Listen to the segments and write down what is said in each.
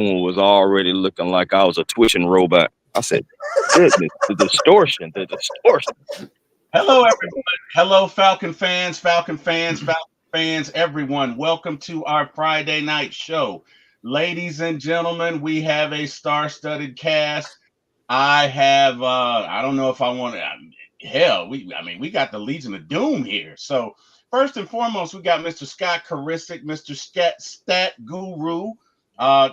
phone was already looking like I was a twitching robot. I said, goodness, the distortion, the distortion. Hello, everyone. Hello, Falcon fans, everyone. Welcome to our Friday night show. Ladies and gentlemen, we have a star-studded cast. I don't know if I want to, we got the Legion of Doom here. So, first and foremost, we got Mr. Scott Caristic, Mr. Stat Guru.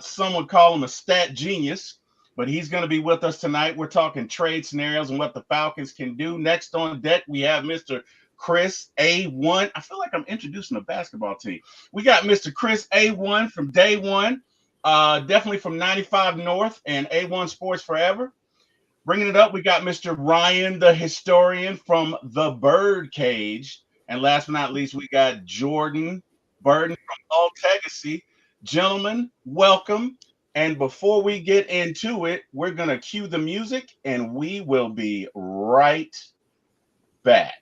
Some would call him a stat genius. But he's going to be with us tonight. We're talking trade scenarios and what the Falcons can do. Next on deck, we have Mr. Chris A1. I feel like I'm introducing a basketball team. We got Mr. Chris A1 from Day One, definitely from 95 North and A1 Sports Forever. Bringing it up, we got Mr. Ryan, the historian from The Birdcage. And last but not least, we got Jordan Burden from Altegacy. Gentlemen, welcome. And before we get into it, we're going to cue the music and we will be right back.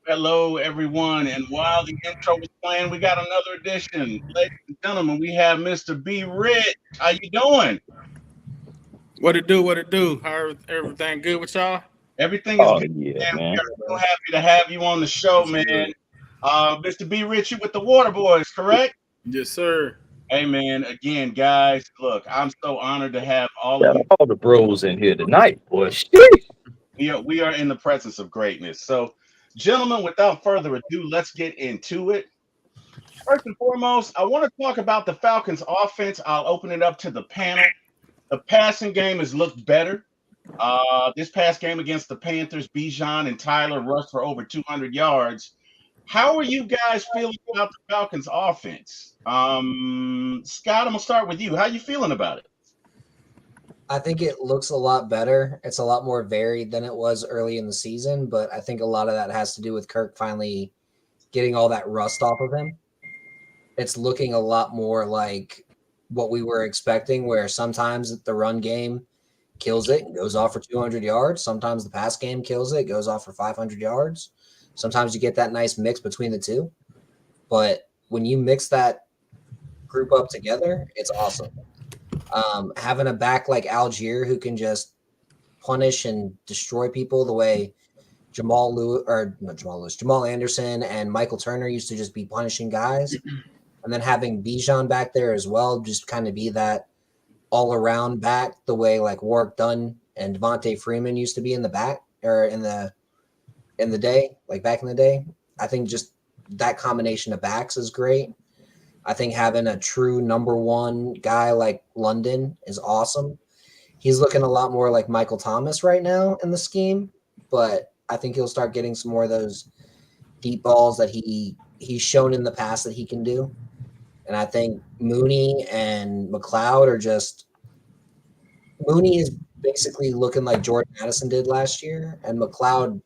Hello, everyone. And while the intro was playing, we got another edition. Ladies and gentlemen, we have Mr. B. Rich. How you doing? What it do? How everything good with y'all? Everything is good, man. We are so happy to have you on the show, man. Mr. B. Rich, you with the Water Boys, correct? Yes, sir. Hey, man. Again, guys, look, I'm so honored to have all of you. All the bros in here tonight, boy. We are in the presence of greatness. So, gentlemen, without further ado, let's get into it. First and foremost, I want to talk about the Falcons' offense. I'll open it up to the panel. The passing game has looked better. This past game against the Panthers, Bijan and Tyler rushed for over 200 yards. How are you guys feeling about the Falcons' offense? Scott, I'm going to start with you. How are you feeling about it? I think it looks a lot better. It's a lot more varied than it was early in the season, but I think a lot of that has to do with Kirk finally getting all that rust off of him. It's looking a lot more like what we were expecting, where sometimes the run game kills it and goes off for 200 yards. Sometimes the pass game kills it, goes off for 500 yards. Sometimes you get that nice mix between the two. But when you mix that group up together, it's awesome. Having a back like Algier who can just punish and destroy people the way Jamal Anderson and Michael Turner used to just be punishing guys. And then having Bijan back there as well, just kind of be that all-around back the way like Warwick Dunn and Devontae Freeman used to be in the back or in the day, like back in the day. I think just that combination of backs is great. I think having a true number one guy like London is awesome. He's looking a lot more like Michael Thomas right now in the scheme, but I think he'll start getting some more of those deep balls that he's shown in the past that he can do. And I think Mooney and McLeod are just – Mooney is basically looking like Jordan Addison did last year, and McLeod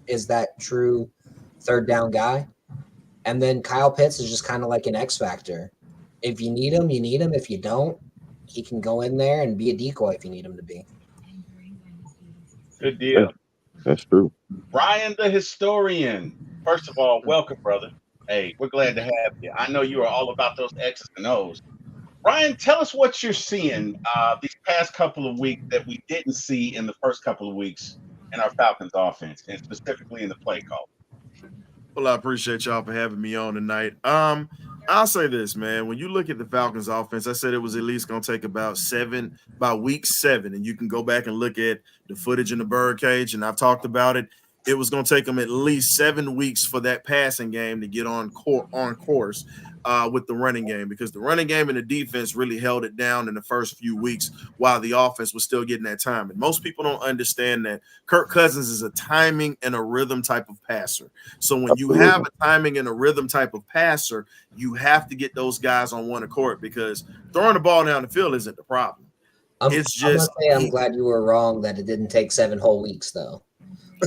is that true third down guy. And then Kyle Pitts is just kind of like an X factor. If you need him, you need him. If you don't, he can go in there and be a decoy if you need him to be. Good deal. That's true. Ryan the historian. First of all, welcome, brother. Hey, we're glad to have you. I know you are all about those X's and O's. Ryan, tell us what you're seeing these past couple of weeks that we didn't see in the first couple of weeks in our Falcons offense, and specifically in the play call. Well, I appreciate y'all for having me on tonight. I'll say this, man. When you look at the Falcons offense, I said it was at least going to take about week 7, and you can go back and look at the footage in the birdcage, and I've talked about it. It was going to take them at least 7 weeks for that passing game to get on course with the running game, because the running game and the defense really held it down in the first few weeks while the offense was still getting that time. And most people don't understand that Kirk Cousins is a timing and a rhythm type of passer. So when you have a timing and a rhythm type of passer, you have to get those guys on one accord, because throwing the ball down the field isn't the problem. I'm glad you were wrong that it didn't take 7 whole weeks, though.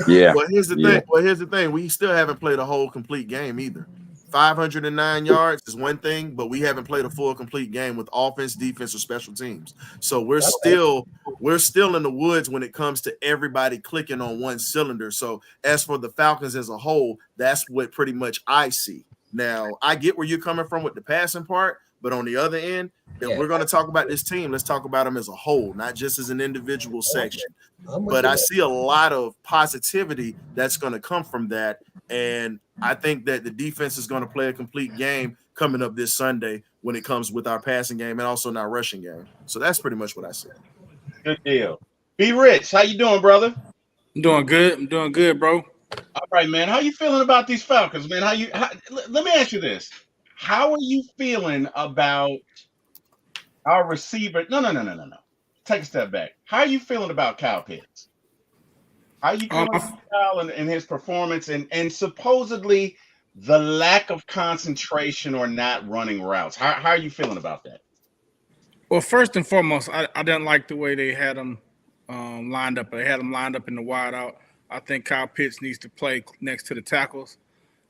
Yeah. Well, here's the thing. We still haven't played a whole complete game either. 509 yards is one thing, but we haven't played a full complete game with offense, defense, or special teams. So we're still in the woods when it comes to everybody clicking on one cylinder. So as for the Falcons as a whole, that's what pretty much I see. Now, I get where you're coming from with the passing part, but on the other end, if we're going to talk about this team, let's talk about them as a whole, not just as an individual section. But I see a lot of positivity that's going to come from that. And I think that the defense is going to play a complete game coming up this Sunday when it comes with our passing game and also in our rushing game. So that's pretty much what I see. Good deal. B Rich, how you doing, brother? I'm doing good, bro. All right, man. How you feeling about these Falcons, man? Let me ask you this. How are you feeling about our receiver? No. Take a step back. How are you feeling about Kyle Pitts? How are you feeling about Kyle and his performance and supposedly the lack of concentration or not running routes? How are you feeling about that? Well, first and foremost, I didn't like the way they had him lined up. They had him lined up in the wide out. I think Kyle Pitts needs to play next to the tackles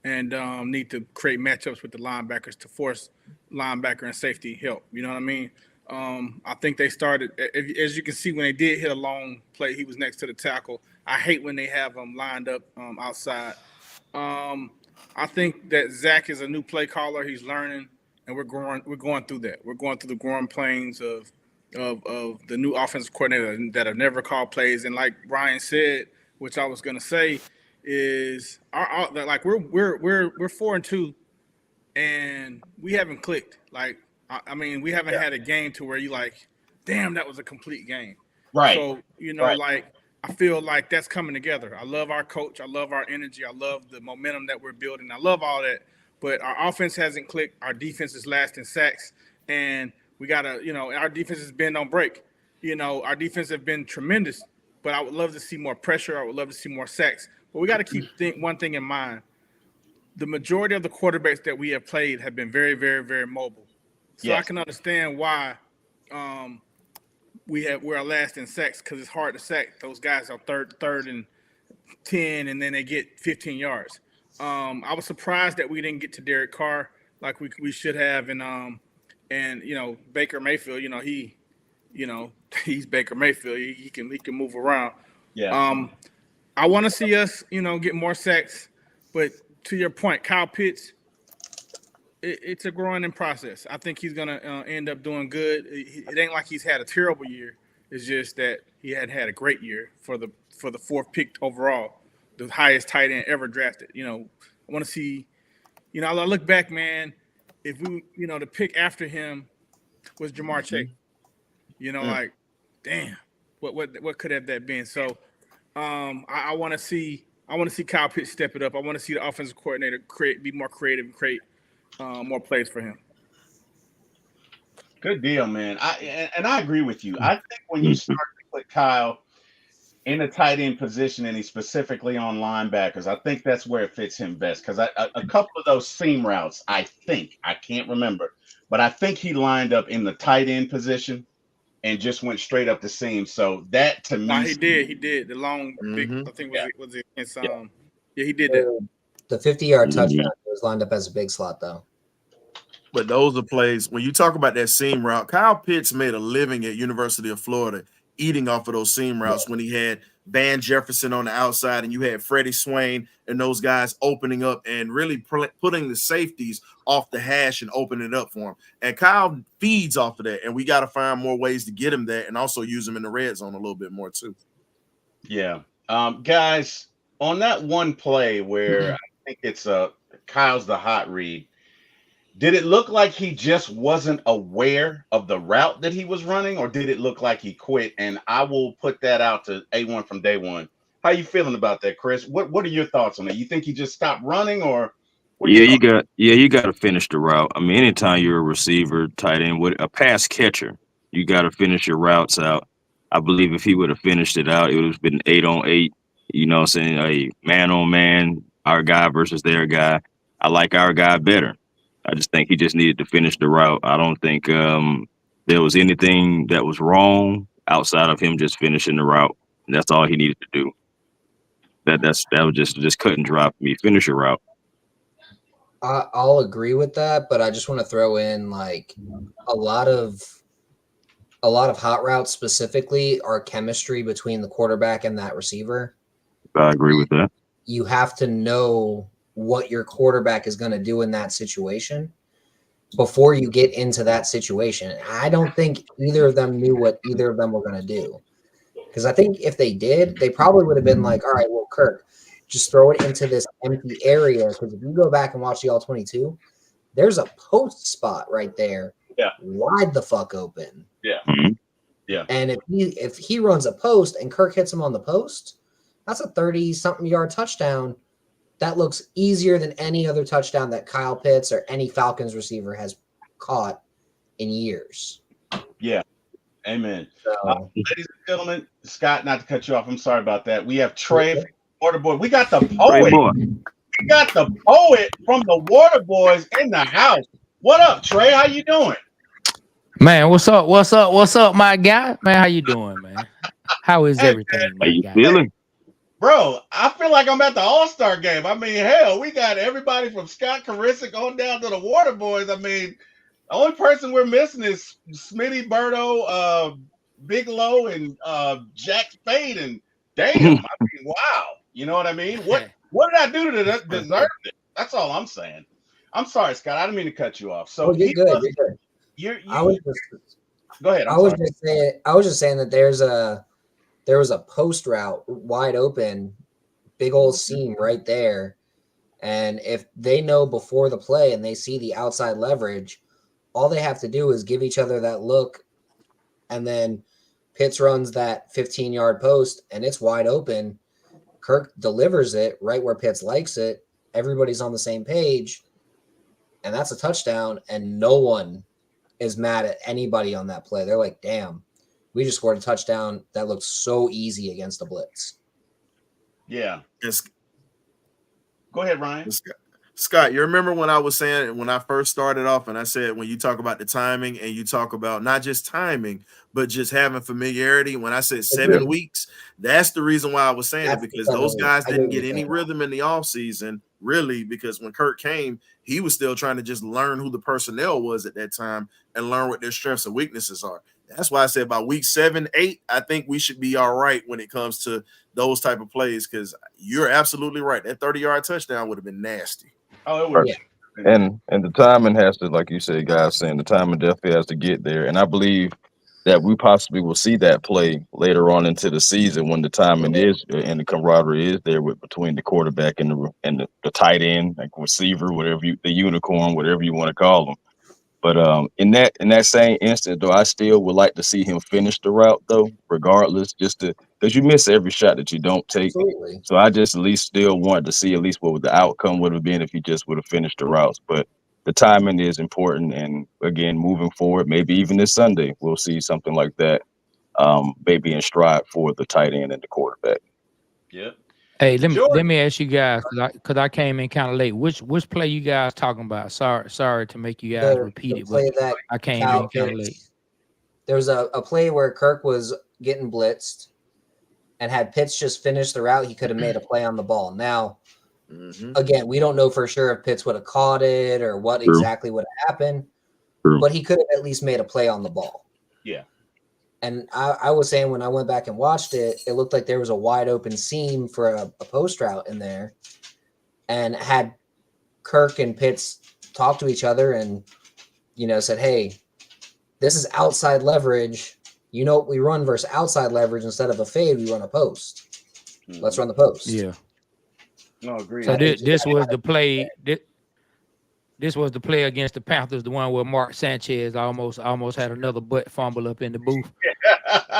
and need to create matchups with the linebackers to force linebacker and safety help. You know what I mean? I think they started, as you can see, when they did hit a long play, he was next to the tackle. I hate when they have him lined up outside. I think that Zach is a new play caller. He's learning, and we're going through that. We're going through the growing pains of the new offensive coordinator that have never called plays. And like Ryan said, which I was going to say, is we're 4-2, and we haven't clicked. Like, I mean, we haven't had a game to where you like, damn, that was a complete game. Right. So, like, I feel like that's coming together. I love our coach. I love our energy. I love the momentum that we're building. I love all that. But our offense hasn't clicked. Our defense is last in sacks. And we got to, our defense has been on break. Our defense have been tremendous. But I would love to see more pressure. I would love to see more sacks. But we got to keep one thing in mind. The majority of the quarterbacks that we have played have been very, very, very mobile. So yes. I can understand why we're last in sacks, because it's hard to sack. Those guys are third and 10, and then they get 15 yards. I was surprised that we didn't get to Derek Carr like we should have, and Baker Mayfield. He's Baker Mayfield. He can move around. Yeah. I want to see us, get more sacks, but to your point, Kyle Pitts. It's a growing in process. I think he's gonna end up doing good. It ain't like he's had a terrible year. It's just that he had a great year for the 4th pick overall, the highest tight end ever drafted. I want to see. I look back, man. If we, the pick after him was Jamar Chase. Like, damn, what could have that been? So, I want to see Kyle Pitts step it up. I want to see the offensive coordinator be more creative and create more plays for him. Good deal, man. I agree with you. I think when you start to put Kyle in a tight end position, and he's specifically on linebackers, I think that's where it fits him best. Because a couple of those seam routes, I can't remember, but I think he lined up in the tight end position and just went straight up the seam. So that to me, he did the long big. I think was it against he did that. The 50-yard touchdown was lined up as a big slot, though. But those are plays. When you talk about that seam route, Kyle Pitts made a living at University of Florida eating off of those seam routes when he had Van Jefferson on the outside, and you had Freddie Swain and those guys opening up and really putting the safeties off the hash and opening it up for him. And Kyle feeds off of that, and we got to find more ways to get him that and also use him in the red zone a little bit more too. Yeah. Guys, on that one play where I think it's Kyle's the hot read, did it look like he just wasn't aware of the route that he was running, or did it look like he quit? And I will put that out to A1 from day one. How you feeling about that, Chris? What are your thoughts on that? You think he just stopped running, or you got to finish the route. I mean, anytime you're a receiver, tight end, with a pass catcher, you got to finish your routes out. I believe if he would have finished it out, it would have been 8-on-8. You know what I'm saying? A man on man, our guy versus their guy. I like our guy better. I just think he just needed to finish the route. I don't think there was anything that was wrong outside of him just finishing the route. And that's all he needed to do. That was just cut and dry for me. Finish your route. I'll agree with that, but I just want to throw in like a lot of hot routes specifically are chemistry between the quarterback and that receiver. I agree with that. You have to know what your quarterback is going to do in that situation before you get into that situation. I don't think either of them knew what either of them were going to do. Because I think if they did, they probably would have been like, all right, well, Kirk, just throw it into this empty area. Because if you go back and watch the All-22, there's a post spot right there. Yeah. Wide the fuck open. Yeah. Mm-hmm. Yeah. And if he runs a post and Kirk hits him on the post, that's a 30-something yard touchdown. That looks easier than any other touchdown that Kyle Pitts or any Falcons receiver has caught in years. Yeah. Amen. So, Ladies and gentlemen, Scott, not to cut you off, I'm sorry about that. We have Trey from the Water Boy. We got the poet. We got the poet from the Water Boys in the house. What up, Trey? How you doing? Man, what's up, my guy? Man, how you doing, man? How is everything, How my you guy? feeling? Bro, I feel like I'm at the All-Star game. I mean, hell, we got everybody from Scott Karisic on down to the Water Boys. I mean, the only person we're missing is Smitty Berto, Big Low, and Jack Spade. And damn, I mean, wow. You know what I mean? What did I do to deserve it? That's all I'm saying. I'm sorry, Scott. I didn't mean to cut you off. So you're good. You're good. Go ahead. I was just saying that there was a post route wide open, big old seam right there. And if they know before the play and they see the outside leverage, all they have to do is give each other that look. And then Pitts runs that 15-yard post and it's wide open. Kirk delivers it right where Pitts likes it. Everybody's on the same page. And that's a touchdown. And no one is mad at anybody on that play. They're like, damn. We just scored a touchdown that looked so easy against the blitz. Yeah. Go ahead, Ryan. Scott, you remember when I was saying when I first started off and I said when you talk about the timing and you talk about not just timing, but just having familiarity, when I said 7 weeks, that's the reason why I was saying it, because those guys didn't get any rhythm in the offseason, really, because when Kirk came, he was still trying to just learn who the personnel was at that time and learn what their strengths and weaknesses are. That's why I said by week 7, 8, I think we should be all right when it comes to those type of plays, because you're absolutely right. That 30-yard touchdown would have been nasty. Oh, it was. Yeah. And the timing has to, like you said, guys, saying the timing definitely has to get there. And I believe that we possibly will see that play later on into the season when the timing is and the camaraderie is there between the quarterback and the tight end, like receiver, the unicorn, whatever you want to call them. But in that same instant, though, I still would like to see him finish the route, though, regardless, because you miss every shot that you don't take. Absolutely. So I just at least still wanted to see at least what the outcome would have been if he just would have finished the routes. But the timing is important, and again, moving forward, maybe even this Sunday, we'll see something like that, maybe in stride for the tight end and the quarterback. Yep. Hey, let me ask you guys, because I came in kind of late. Which play you guys talking about? Sorry to make you guys repeat it, but I came in kind of late. There was a play where Kirk was getting blitzed, and had Pitts just finished the route, he could have made a play on the ball. Now, again, we don't know for sure if Pitts would have caught it or what exactly would have happened, but he could have at least made a play on the ball. Yeah. And I was saying when I went back and watched it, it looked like there was a wide open seam for a post route in there, and had Kirk and Pitts talk to each other and, said, hey, this is outside leverage. What we run versus outside leverage instead of a fade, we run a post. Let's run the post. Yeah. No, agree. So this was the play. This was the play against the Panthers, the one where Mark Sanchez almost had another butt fumble up in the booth.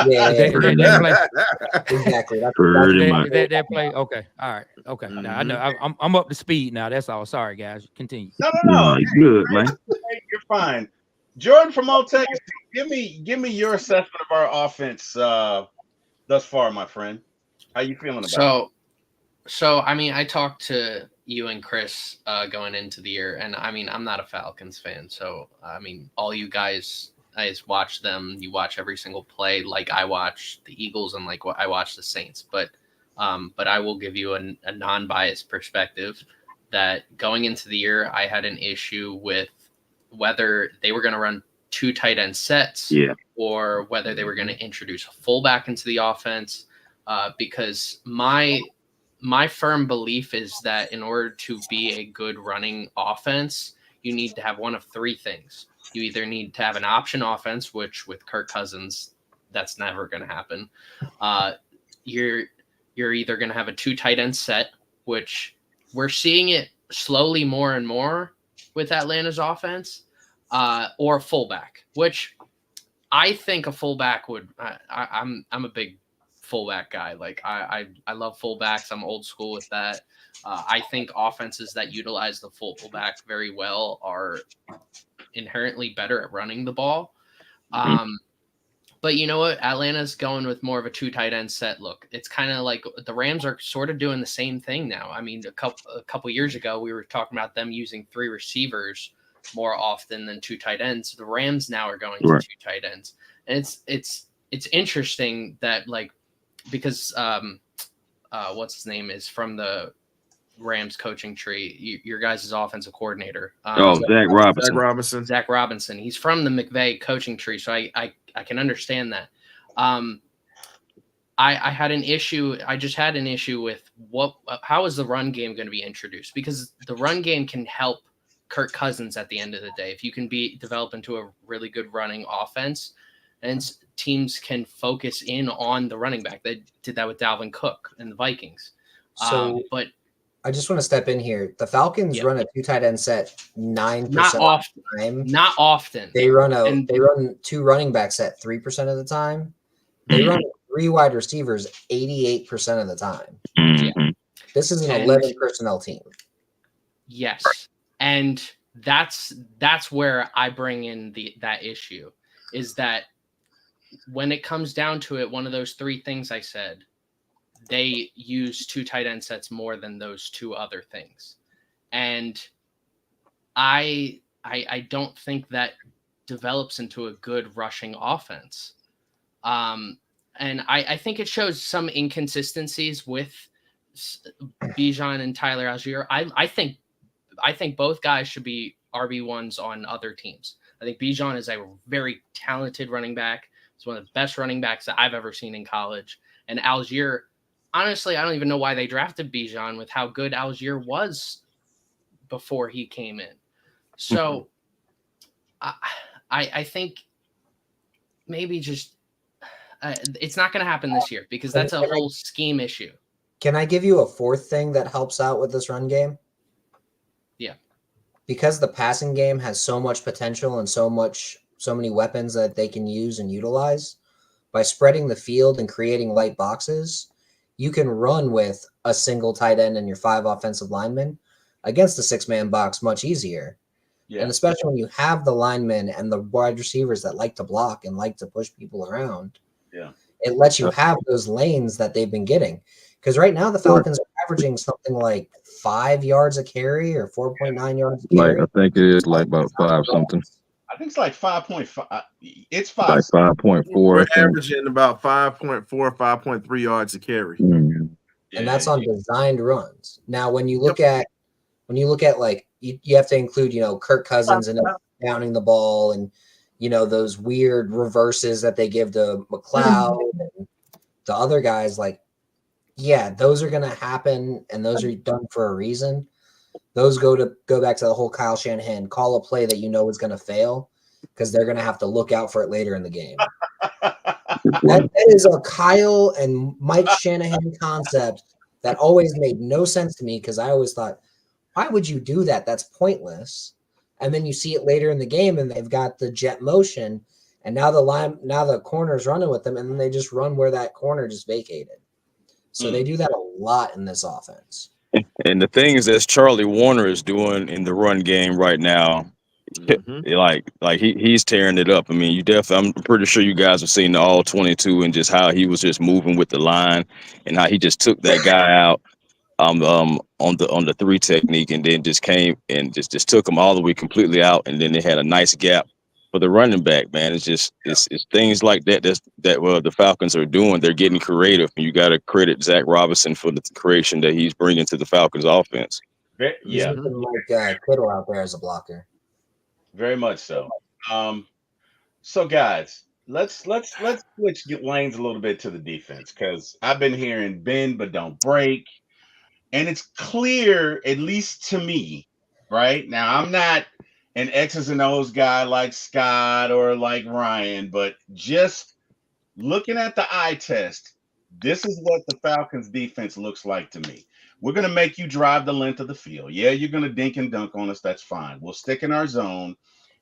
Yeah, That play. Exactly. That play. Okay. All right. Okay. Mm-hmm. Now I know I'm up to speed now. That's all. Sorry, guys. Continue. No. Good, man. You're fine. Jordan from Old Texas, give me your assessment of our offense thus far, my friend. How you feeling about it? So I mean, I talked to you and Chris going into the year, and I mean, I'm not a Falcons fan, so I mean, all you guys watch them. You watch every single play, like I watch the Eagles and like I watch the Saints. But I will give you a non-biased perspective that going into the year, I had an issue with whether they were going to run 2 tight end sets, or whether they were going to introduce a fullback into the offense, because my firm belief is that in order to be a good running offense, you need to have one of 3 things. You either need to have an option offense, which with Kirk Cousins, that's never going to happen. You're either going to have a 2 tight end set, which we're seeing it slowly more and more with Atlanta's offense, or a fullback, which I think a fullback would. I'm a big fullback guy. Like I love fullbacks. I'm old school with that. I think offenses that utilize the fullback very well are inherently better at running the ball. But you know what? Atlanta's going with more of a 2 tight end set look. It's kind of like the Rams are sort of doing the same thing now. I mean, a couple years ago, we were talking about them using 3 receivers more often than 2 tight ends. The Rams now are going to 2 tight ends. And it's interesting that, like, because what's his name is from the Rams coaching tree, your guys' offensive coordinator. Zach Robinson. Zach Robinson. He's from the McVay coaching tree, so I can understand that. I had an issue. I just had an issue with how is the run game going to be introduced? Because the run game can help Kirk Cousins at the end of the day. If you can develop into a really good running offense, and teams can focus in on the running back. They did that with Dalvin Cook and the Vikings. But I just want to step in here. The Falcons run a 2 tight end set 9% not often. of the time. Not often. They run 2 running back set 3% of the time. They run 3 wide receivers 88% of the time. Yeah. This is an 11 personnel team. Yes. And that's where I bring in that issue, is that when it comes down to it, one of those 3 things I said, they use 2 tight end sets more than those 2 other things. And I don't think that develops into a good rushing offense. And I think it shows some inconsistencies with Bijan and Tyler Algier. I think both guys should be RB1s on other teams. I think Bijan is a very talented running back. He's one of the best running backs that I've ever seen in college. And Algier, honestly, I don't even know why they drafted Bijan with how good Algier was before he came in. So I think maybe just it's not going to happen this year, because that's a whole scheme issue. Can I give you a 4th thing that helps out with this run game? Yeah. Because the passing game has so much potential and so many weapons that they can use and utilize, by spreading the field and creating light boxes, you can run with a single tight end and your 5 offensive linemen against the 6-man box much easier. Yeah. And especially when you have the linemen and the wide receivers that like to block and like to push people around, it lets you have those lanes that they've been getting. Because right now the Falcons are averaging something like 5 yards a carry or 4.9 yards a carry. I think it is like about 5 something. I think it's like 5.5. It's 5. Like 5.4. We're averaging about 5.4, 5.3 yards a carry. And that's on designed runs. Now, when you look at like you have to include, Kirk Cousins and downing the ball, and those weird reverses that they give to McLeod and the other guys, like, yeah, those are going to happen, and those are done for a reason. Those go back to the whole Kyle Shanahan, call a play that is going to fail, because they're going to have to look out for it later in the game. that is a Kyle and Mike Shanahan concept that always made no sense to me, because I always thought, why would you do that? That's pointless. And then you see it later in the game, and they've got the jet motion, and now the corner's running with them, and then they just run where that corner just vacated. So they do that a lot in this offense. And the thing is, that Charlie Warner is doing in the run game right now, like he's tearing it up. I mean, I'm pretty sure you guys have seen the all 22 and just how he was just moving with the line and how he just took that guy out on the 3 technique, and then just came and just took him all the way completely out, and then they had a nice gap for the running back. Man, it's things like that the Falcons are doing. They're getting creative, and you got to credit Zach Robinson for the creation that he's bringing to the Falcons offense. Yeah, like Kittle out there as a blocker. Very much so. So guys, let's switch lanes a little bit to the defense, because I've been hearing bend but don't break, and it's clear, at least to me, right now. I'm not an X's and O's guy like Scott or like Ryan, but just looking at the eye test, this is what the Falcons defense looks like to me. We're going to make you drive the length of the field. Yeah, you're going to dink and dunk on us. That's fine. We'll stick in our zone.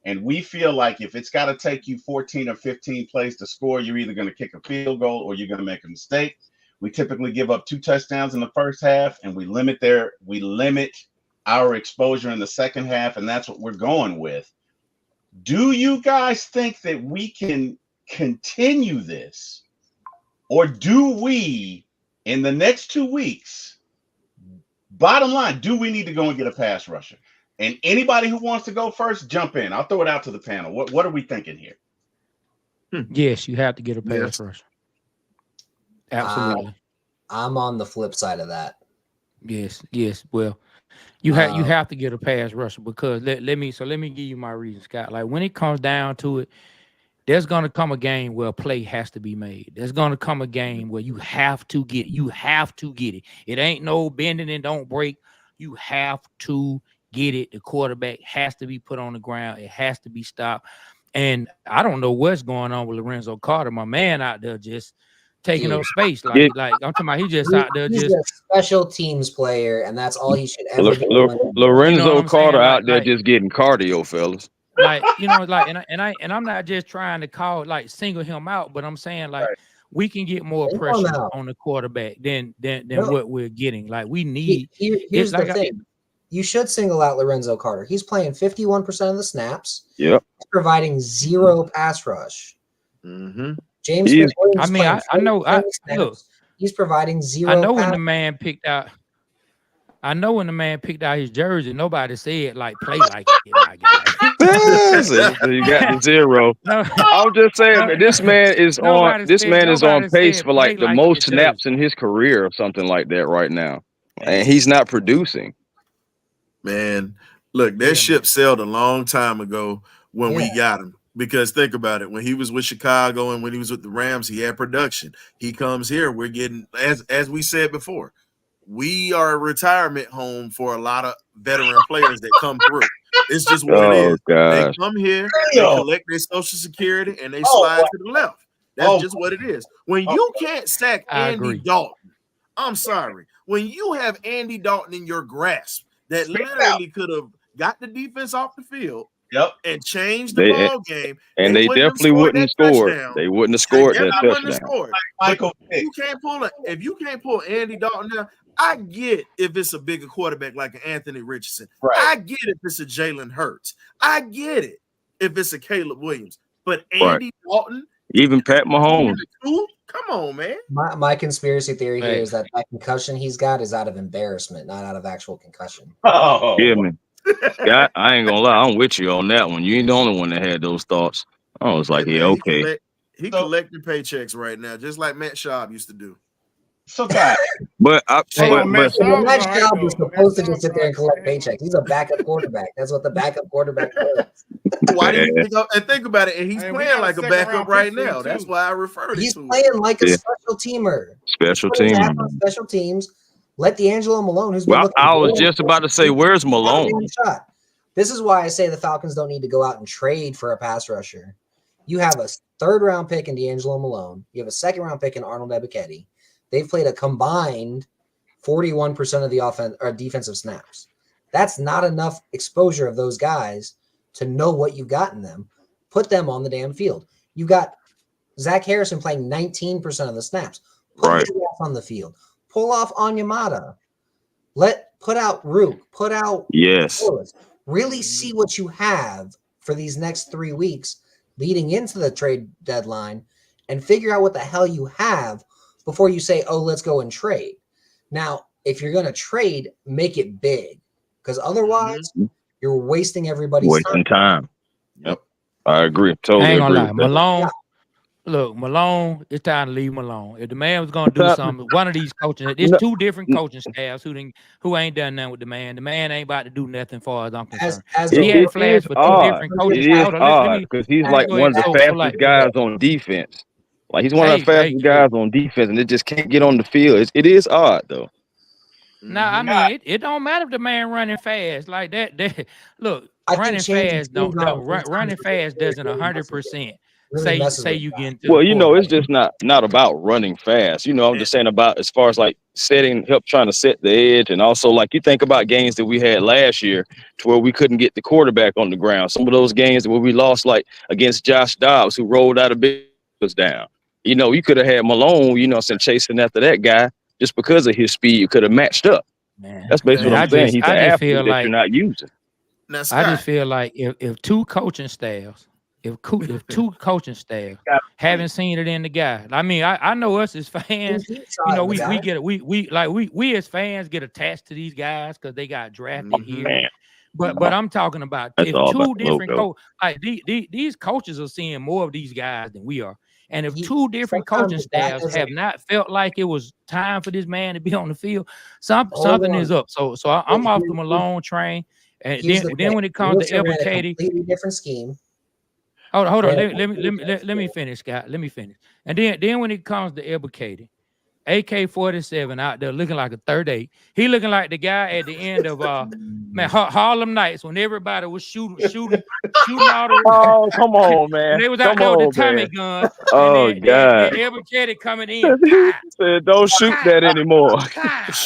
And we feel like if it's got to take you 14 or 15 plays to score, you're either going to kick a field goal or you're going to make a mistake. We typically give up 2 touchdowns in the first half, and we limit our exposure in the second half, and that's what we're going with. Do you guys think that we can continue this, or do we, in the next 2 weeks, bottom line, do we need to go and get a pass rusher? And anybody who wants to go first, jump in. I'll throw it out to the panel. What are we thinking here? Yes, you have to get a pass rusher. Absolutely. I'm on the flip side of that. Yes. Well, you have to get a pass rusher, because let me give you my reason, Scott. Like, when it comes down to it, there's gonna come a game where a play has to be made. There's gonna come a game where you have to get it. It ain't no bending and don't break. You have to get it. The quarterback has to be put on the ground. It has to be stopped. And I don't know what's going on with Lorenzo Carter, my man out there just taking up space. Like I'm talking about, he just out there he's just a special teams player, and that's all he should ever do. Lorenzo Carter out there just getting cardio, fellas. Like, and I'm not just trying to single him out, but I'm saying, like, we can get more pressure on the quarterback than what we're getting. Like, we need. Here's the thing. You should single out Lorenzo Carter. He's playing 51% of the snaps. Yep. He's providing 0 pass rush. Mm-hmm. James. I know. Look, he's providing 0. I know when the man picked out. I know when the man picked out his jersey, nobody said, like, play like it. You got the 0. No. I'm just saying, this man is on pace for like the most snaps in his career or something like that right now, and he's not producing. Man, look, that ship sailed a long time ago when we got him. Because think about it, when he was with Chicago and when he was with the Rams, he had production. He comes here, we're getting, as we said before, we are a retirement home for a lot of veteran players that come through. It's just what it is. Gosh. They come here, they collect their Social Security, and they slide to the left. That's just what it is. When you can't sack Andy Dalton, I'm sorry. When you have Andy Dalton in your grasp that literally could have got the defense off the field, and changed the ball game, and they definitely wouldn't score. They wouldn't have scored that touchdown. Michael, if you can't pull Andy Dalton down, I get if it's a bigger quarterback like an Anthony Richardson. Right. I get if it's a Jalen Hurts. I get it if it's a Caleb Williams. But Andy Dalton, even Pat Mahomes. Come on, man. My conspiracy theory here is that concussion he's got is out of embarrassment, not out of actual concussion. Oh, yeah, man. Scott, I ain't gonna lie, I'm with you on that one. You ain't the only one that had those thoughts. I was like, okay. He collecting paychecks right now, just like Matt Schaub used to do. So guys, But I, Hold but, on, man. but Stop. And Matt All right, Schaub was though. supposed to Man, just sit there and stop. collect paychecks. He's a backup quarterback. That's what the backup quarterback does. Why do you think about it? And he's Hey, we playing got a like a second backup round pick right for you, now. That's too. why I referred He's to it. playing like a Yeah. special teamer. special Put his team. ass on special teams. Let D'Angelo Malone, who's been Well, looking I was good, just about to say, where's have a Malone? damn shot. This is why I say the Falcons don't need to go out and trade for a pass rusher. You have a third-round pick in D'Angelo Malone. You have a second-round pick in Arnold Ebiketie. They've played a combined 41% of the offense or defensive snaps. That's not enough exposure of those guys to know what you've got in them. Put them on the damn field. You got Zach Harrison playing 19% of the snaps. Put Right. his ass on the field. Pull off Onyemata. Put out Rook. Put out Yes. Willis. Really see what you have for these next 3 weeks leading into the trade deadline and figure out what the hell you have before you say, oh, let's go and trade. Now, if you're going to trade, make it big because otherwise you're wasting everybody's Wasting time. time. Yep. I agree. Totally I ain't gonna agree lie. with that. Malone, look, Malone, it's time to leave him alone. If the man was gonna do something, one of these coaches, there's No. two different coaching staffs who ain't done nothing with the man. The man ain't about to do nothing far as I'm concerned. As If he It, had it flash is for two odd. different coaches, It is hold on, let odd me because he's as- like go one of ahead. the So fastest like, guys on defense. Like he's one of the hey, fastest guys on defense, and it just can't get on the field. It is odd though. nah, I mean, it don't matter if the man running fast like that. Look, I think running changing fast teams don't on running sometimes fast doesn't really messes 100% really messes say with you that. get into Well, the you know, it's quarterback. just not about running fast. You know, I'm just saying about as far as like help trying to set the edge, and also like you think about games that we had last year to where we couldn't get the quarterback on the ground. Some of those games where we lost, like against Josh Dobbs, who rolled out of Bills down. You know, you could have had Malone, you know, chasing after that guy just because of his speed. You could have matched up. Man, That's basically what I'm saying. He's I an just athlete feel that like you're not using. Now, I Scott, just feel like if two coaching staffs, if two coaching staff haven't seen it in the guy, I mean, I know us as fans, He saw you it know, in the we guy. get we as fans get attached to these guys because they got drafted here. Man, But I'm talking about that's if all about two the different logo. like these coaches are seeing more of these guys than we are. And if He- two different sometimes coaching the guy staffs doesn't- have not felt like it was time for this man to be on the field, Hold something on. is up. So I'm off the Here's- Malone train. And here's the then thing. when it comes to Wilson ran a Ebiketie, completely different scheme. hold on. Ran a Let completely me finish, Scott. Let me finish. And then when it comes to Ebiketie, AK-47 out there looking like a 38. He looking like the guy at the end of Harlem Nights when everybody was shooting all the Oh, come on, man. they was out Come there on, with the Tommy man. gun. Oh, and then God. Ebiketie coming in. Said, don't shoot that anymore.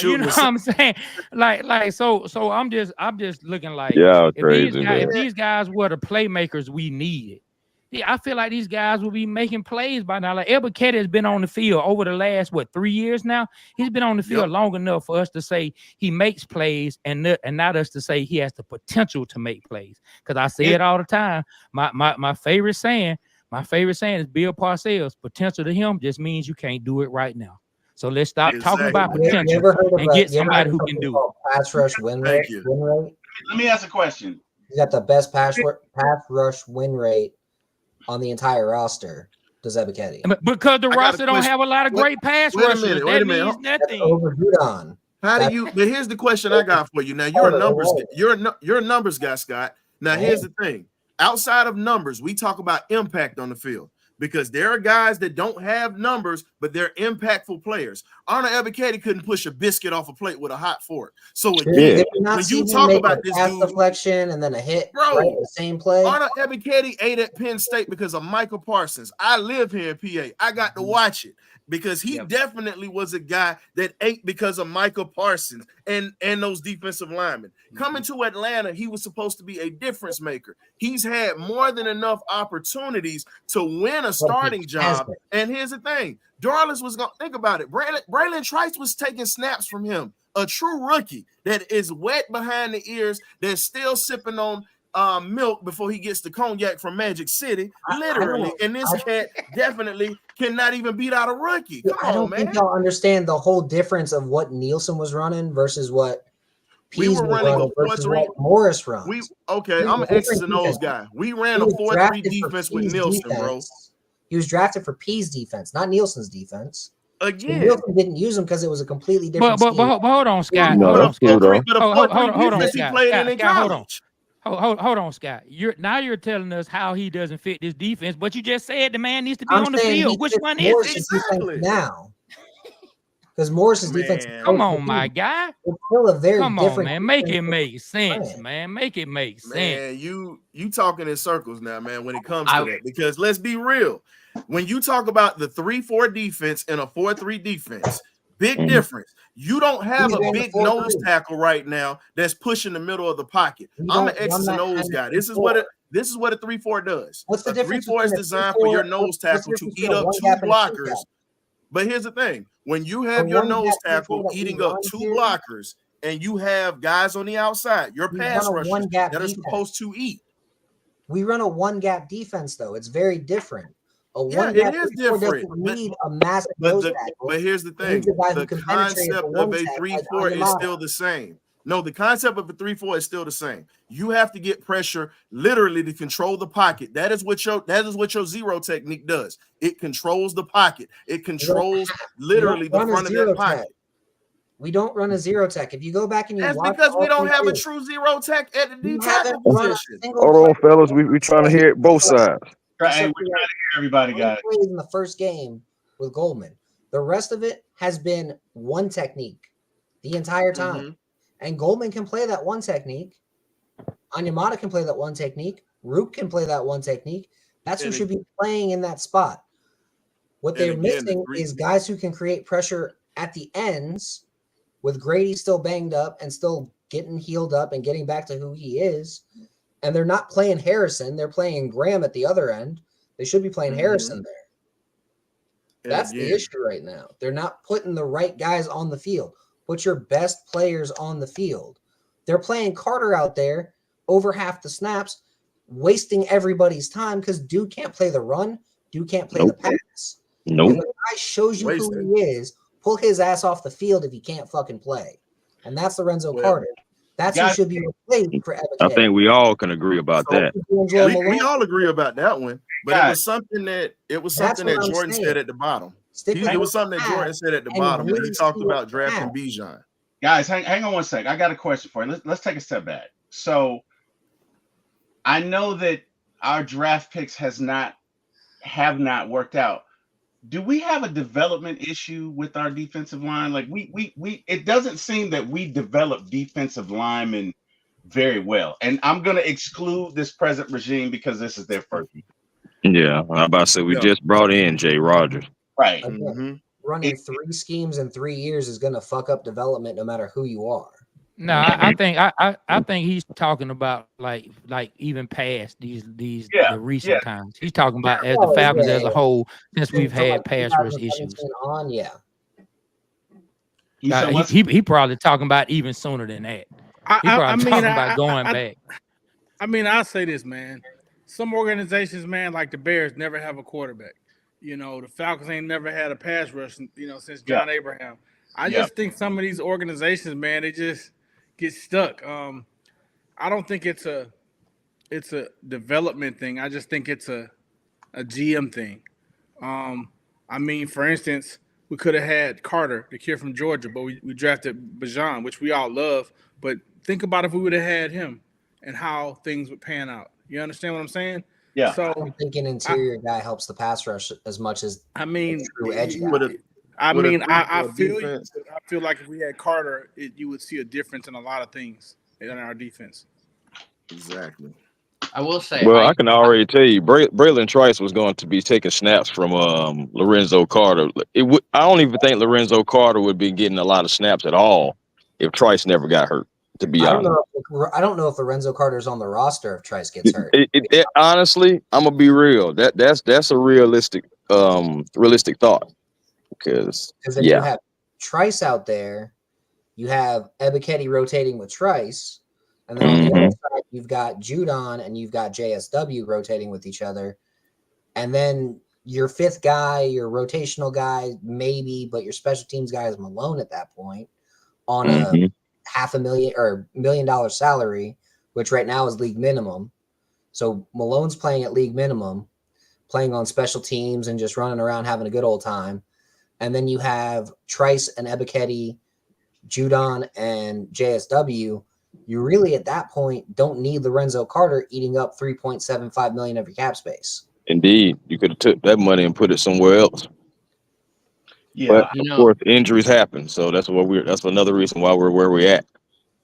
You know what I'm saying? Like so I'm just looking like Yeah, if crazy, man. if these guys were the playmakers we needed. Yeah, I feel like these guys will be making plays by now. Like Ebiketie has been on the field over the last 3 years now. He's been on the field long enough for us to say he makes plays, and not us to say he has the potential to make plays. Because I say it all the time. My favorite saying is Bill Parcells. Potential to him just means you can't do it right now. So let's stop talking about You potential ever heard of and get somebody who can do it. Pass rush win rate. Let me ask a question. He's got the best pass rush win rate on the entire roster. Does Ebiketie? Because the roster don't have a lot of great pass rushers. That means nothing. Over Judon. How do you? But here's the question I got for you. Now you're a numbers. You're a numbers guy, Scott. Now here's the thing. Outside of numbers, we talk about impact on the field because there are guys that don't have numbers, but they're impactful players. Arnold Ebiketie couldn't push a biscuit off a plate with a hot fork. So again, when you talk about this dude, deflection and then a hit, bro, right, the same play. Arnold Ebiketie ate at Penn State because of Michael Parsons. I live here in PA. I got to watch it because he definitely was a guy that ate because of Michael Parsons and those defensive linemen. Coming to Atlanta, he was supposed to be a difference maker. He's had more than enough opportunities to win a starting job. And here's the thing. Darlis was going to think about it. Braylon Trice was taking snaps from him, a true rookie that is wet behind the ears, that's still sipping on milk before he gets the cognac from Magic City, literally. And this cat definitely cannot even beat out a rookie. Come I don't on, man. think y'all understand the whole difference of what Nielsen was running versus what We were running a versus what Morris runs. I'm an X's and O's guy. We ran a 4-3 defense with Nielsen, bro. He was drafted for P's defense, not Nielsen's defense. Again, Wilson didn't use him because it was a completely different But scheme. hold on, Scott. No, Hold on, that's true, Scott. though. but a Hold 4-3 on, defense he Scott. played in Scott, hold on. college. Hold on, Scott. You're telling us how he doesn't fit this defense, but you just said the man needs to be I'm on the saying he field. Which fits one is Morris's it? Exactly. defense now. Because Morris's defense is Man. Come close to on, my beat. guy. It's still a very Come on, different man. Make it defense. make sense, Right. man. Make it make sense. Man, you talking in circles now, man, when it comes I- to that. Because let's be real. When you talk about the 3-4 defense and a 4-3 defense, big Mhm. difference. You don't have We a ran the big 4-3. nose tackle right now that's pushing the middle of the pocket. We I'm don't an X's run and that O's kind guy. of This is 3-4. what a 3-4 does. What's the A difference 3-4 is between a designed for your 3-4 nose what's the tackle to difference between eat a up one 2 gap and a two blockers. gap? But here's the thing: when you The have your one nose gap 3-4 tackle that we eating up run 2 here, blockers, and you have guys on the outside, your we pass run a rushers one gap that are defense. supposed to eat. We run a one gap defense, though. It's very different. A Yeah, one it gap is 3-4 different. doesn't need a massive But nose the tackle. but here's the It needs thing: a guy who the can penetrate concept the of one a tech like 3-4 is Onyemata. still the same. No, the concept of a 3-4 is still the same. You have to get pressure literally to control the pocket. That is what your zero technique does. It controls the pocket. It controls literally the run a front of zero that tech. pocket. We don't run a zero tech. If you go back and you That's watch because we all don't 3 have a years, true zero tech at the D you tackle haven't run a position. single Hold on, play. fellas. We trying to hear both sides. Right, hey, Except we're for trying to hear everybody, three guys. plays in the first game with Goldman. The rest of it has been one technique the entire time. Mhm. And Goldman can play that one technique. Onyemata can play that one technique. Rook can play that one technique. That's who And should be playing in that spot. What and they're again, the missing three- is guys who can create pressure at the ends with Grady still banged up and still getting healed up and getting back to who he is. And they're not playing Harrison. They're playing Graham at the other end. They should be playing Mhm. Harrison there. and That's the again, issue right now. They're not putting the right guys on the field. Put your best players on the field. They're playing Carter out there over half the snaps, wasting everybody's time because dude can't play the run. Dude can't play Nope. the pass. Nope. When the guy shows you Wasted. who he is, pull his ass off the field if he can't fucking play. And that's Lorenzo Well, Carter. That's who guys- should be replaced for I Evan think we all can agree about So- that. we all agree about that one, but it Guys. was something that That's Jordan what I'm saying. said at the bottom. Stick with It was what something that you Jordan have. said at the and bottom when really he talked see what about you drafting have. Bijan. Guys, hang on one sec. I got a question for you. Let's take a step back. So I know that our draft picks have not worked out. Do we have a development issue with our defensive line? Like we it doesn't seem that we develop defensive linemen very well. And I'm gonna exclude this present regime because this is their first. Yeah, I'm about to say we Yeah. just brought in Jay Rogers. Right. Again, Mhm. running 3 schemes in 3 years is going to fuck up development no matter who you are. No, I think he's talking about like even past these Yeah, the recent times. He's talking about as the Oh, Falcons yeah, as a yeah. whole since we've From, had pass rush 2017 issues. on, yeah. You said what's He probably talking about even sooner than that. He probably talking about going back. I mean, I'll say this, man. Some organizations, man, like the Bears, never have a quarterback. You know, the Falcons ain't never had a pass rush, you know, since John Abraham. I Yeah. just think some of these organizations, man, they just get stuck. I don't think it's a development thing. I just think it's a GM thing. I mean, for instance, we could have had Carter, the kid from Georgia, but we drafted Bijan, which we all love. But think about if we would have had him and how things would pan out. You understand what I'm saying? Yeah. I So, don't think an interior guy helps the pass rush as much as I mean, a true edge guy. With a- I with a mean, I 3-4 feel you. defense. But I feel like if we had Carter, you would see a difference in a lot of things in our defense. Exactly. I will say, Well, I can already tell you, Braylon Trice was going to be taking snaps from Lorenzo Carter. I don't even think Lorenzo Carter would be getting a lot of snaps at all if Trice never got hurt. To be I don't honest, I don't know if Lorenzo Carter's on the roster if Trice gets hurt. honestly, I'm gonna be real. That's a realistic thought because Because then you have Trice out there, you have Ebiketie rotating with Trice, and then on the other side, you've got Judon and you've got JSW rotating with each other. And then your fifth guy, your rotational guy, maybe, but your special teams guy is Malone at that point on a $500,000 or $1 million salary, which right now is league minimum. So Malone's playing at league minimum, playing on special teams and just running around having a good old time. and then you have Trice and Ebiketie, Judon and JSW, you really at that point don't need Lorenzo Carter eating up $3.75 million of your cap space. Indeed, you could have took that money and put it somewhere else. Yeah, But You of know- course, injuries happen, so that's another reason why we're where we're at.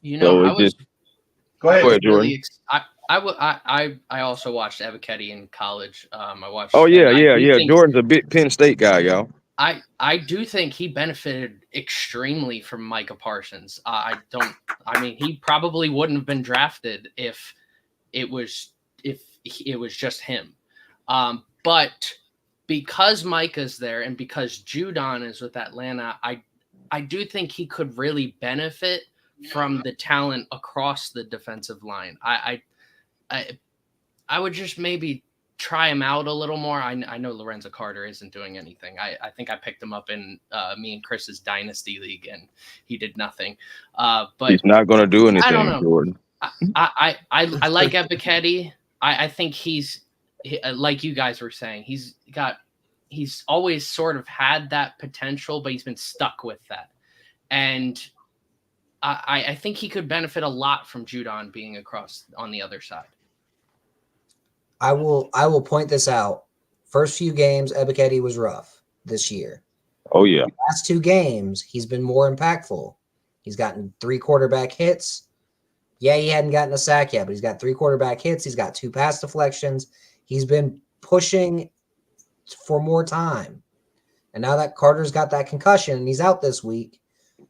You know, So I it was just go ahead. Go ahead, Jordan. I also watched Ebiketie in college. I watched. Oh yeah, and I yeah, do yeah. think- Jordan's a big Penn State guy, y'all. I do think he benefited extremely from Micah Parsons. I mean, he probably wouldn't have been drafted if it was just him. But because Micah's there and because Judon is with Atlanta, I do think he could really benefit from the talent across the defensive line. I would just maybe try him out a little more. I know Lorenzo Carter isn't doing anything. I think I picked him up in me and Chris's Dynasty League, and he did nothing. But He's not going to do anything, I don't know. Jordan. I like Ebiketie. I think he's like you guys were saying. He's always sort of had that potential, but he's been stuck with that. And I think he could benefit a lot from Judon being across on the other side. I will point this out. First few games, Ebiketie was rough this year. Oh yeah. Last 2 games, he's been more impactful. He's gotten 3 quarterback hits. Yeah, he hadn't gotten a sack yet, but he's got 3 quarterback hits. He's got 2 pass deflections. He's been pushing for more time. And now that Carter's got that concussion and he's out this week,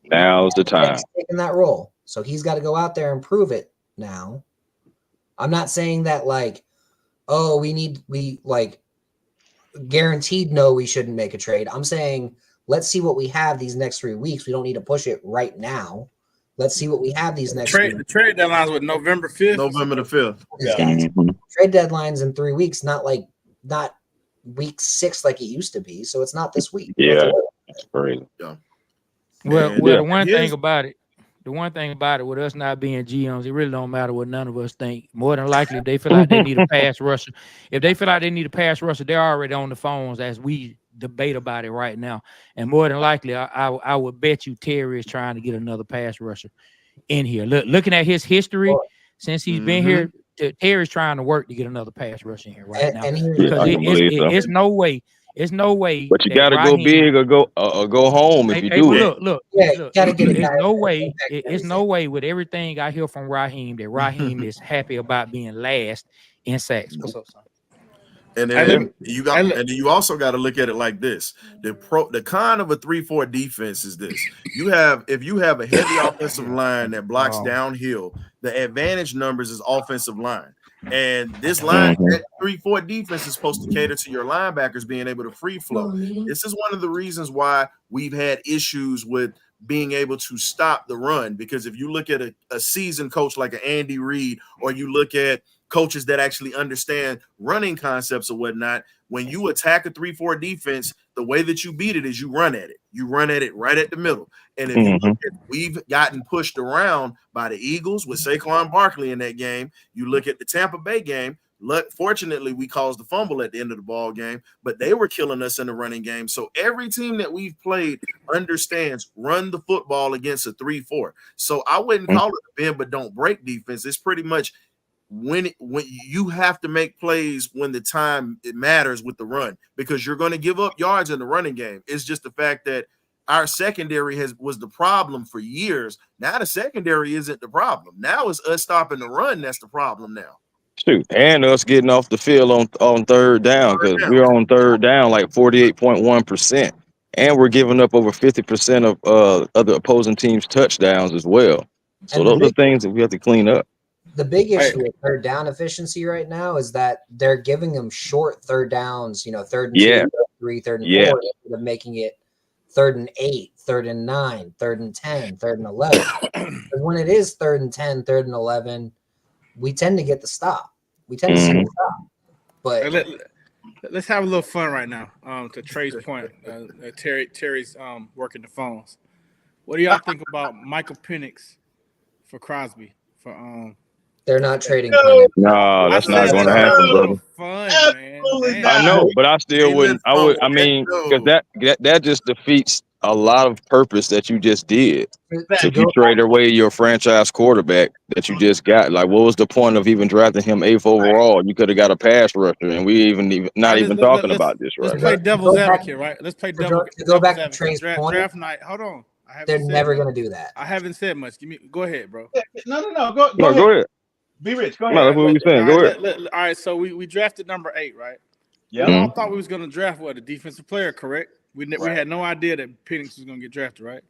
Now's the time. he's taking that role. So he's got to go out there and prove it now. I'm not saying that like, oh, we guaranteed no, we shouldn't make a trade. I'm saying let's see what we have these next 3 weeks. We don't need to push it right now. Let's see what we have these next The trade deadline's with November 5th. November the 5th. Mhm. Trade deadlines in 3 weeks, not week 6 like it used to be. So it's not this week. Yeah, it's crazy. Well, And, the one here's- thing about it, with us not being GMs, it really don't matter what none of us think. More than likely, if they feel like they need a pass rusher, they're already on the phones as we debate about it right now. And more than likely, I would bet you Terry is trying to get another pass rusher in here. Looking at his history since he's been here, Terry's trying to work to get another pass rusher in here right now. And here's Yeah, Because I can believe so. it's no way. But you got to go big or go home if you do it. Look, gotta get it It's back. no way. Back to It's no way with everything I hear from Raheem that Raheem is happy about being last in sacks. What's up, son? And I then look- you also got to look at it like this. The con of a 3-4 defense is this. If you have a heavy offensive line that blocks downhill, the advantage numbers is offensive line. And this line, that 3-4 defense is supposed to cater to your linebackers being able to free flow. This is one of the reasons why we've had issues with being able to stop the run. Because if you look at a seasoned coach like an Andy Reid, or you look at coaches that actually understand running concepts or whatnot, when you attack a 3-4 defense, the way that you beat it is you run at it. You run at it right at the middle. And if you look at, we've gotten pushed around by the Eagles with Saquon Barkley in that game. You look at the Tampa Bay game. Fortunately, we caused the fumble at the end of the ball game, but they were killing us in the running game. So every team that we've played understands run the football against a 3-4. So I wouldn't call it a bend but don't break defense. It's pretty much when you have to make plays when the time it matters with the run, because you're going to give up yards in the running game. It's just the fact that our secondary was the problem for years. Now the secondary isn't the problem. Now it's us stopping the run that's the problem now. Shoot, and us getting off the field on third down, because we're on third down like 48.1%, and we're giving up over 50% of other opposing teams' touchdowns as well. So those are things that we have to clean up. The big issue with third down efficiency right now is that they're giving them short third downs, third and 2, third and 3, third and 4, instead of making it 3rd and 8, 3rd and 9, 3rd and 10, 3rd and 11. When it is 3rd and 10, 3rd and 11, we tend to get the stop. We tend to see the stop. But let's have a little fun right now. To Trey's point, Terry's working the phones. What do y'all think about Michael Penix for Crosby? For they're not trading. No, that's not going to happen, brother. Fun, man. Roll it Man. down. I know, but I still Hey, wouldn't. I let's would. go. I mean, Let's because go. that just defeats a lot of purpose that you just did. To If you go trade away your franchise quarterback that you just got, like, what was the point of even drafting him 8th overall? You could have got a pass rusher, and we not All right, even talking about this let's right play now. devil's Go back- advocate, right? Let's play to go devil's back to advocate. Trey's point, Draft night. Hold on. they're never going to do that. I haven't said much. Go ahead, bro. No. Go No, ahead. go ahead. Be rich. Go No, ahead. that's what we saying. Go ahead. All right, so we drafted number 8, right? Yeah. We all thought we was going to draft a defensive player, correct? We Right. had no idea that Penix was going to get drafted, right?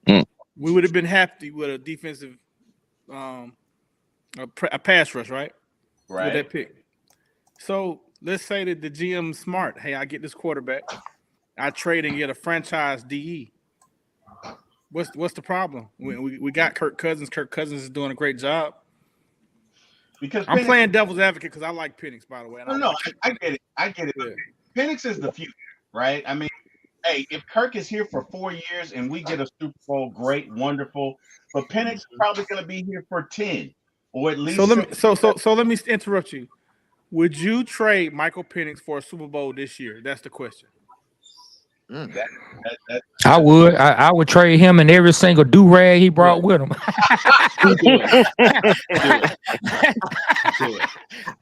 Mm. We would have been happy with a defensive, a pass rush, right? With Right. that pick. So let's say that the GM smart. Hey, I get this quarterback. I trade and get a franchise DE. What's the problem? We got Kirk Cousins. Kirk Cousins is doing a great job. Because I'm Penix- playing devil's advocate because I like Penix, by the way. And No, like I get it. I get it. Yeah. Penix is the future, right? I mean, hey, if Kirk is here for 4 years and we get a Super Bowl, great, wonderful. But Penix is probably going to be here for 10, or at least. So let me interrupt you. Would you trade Michael Penix for a Super Bowl this year? That's the question. I would. I would trade him and every single do rag he brought with him. Do it.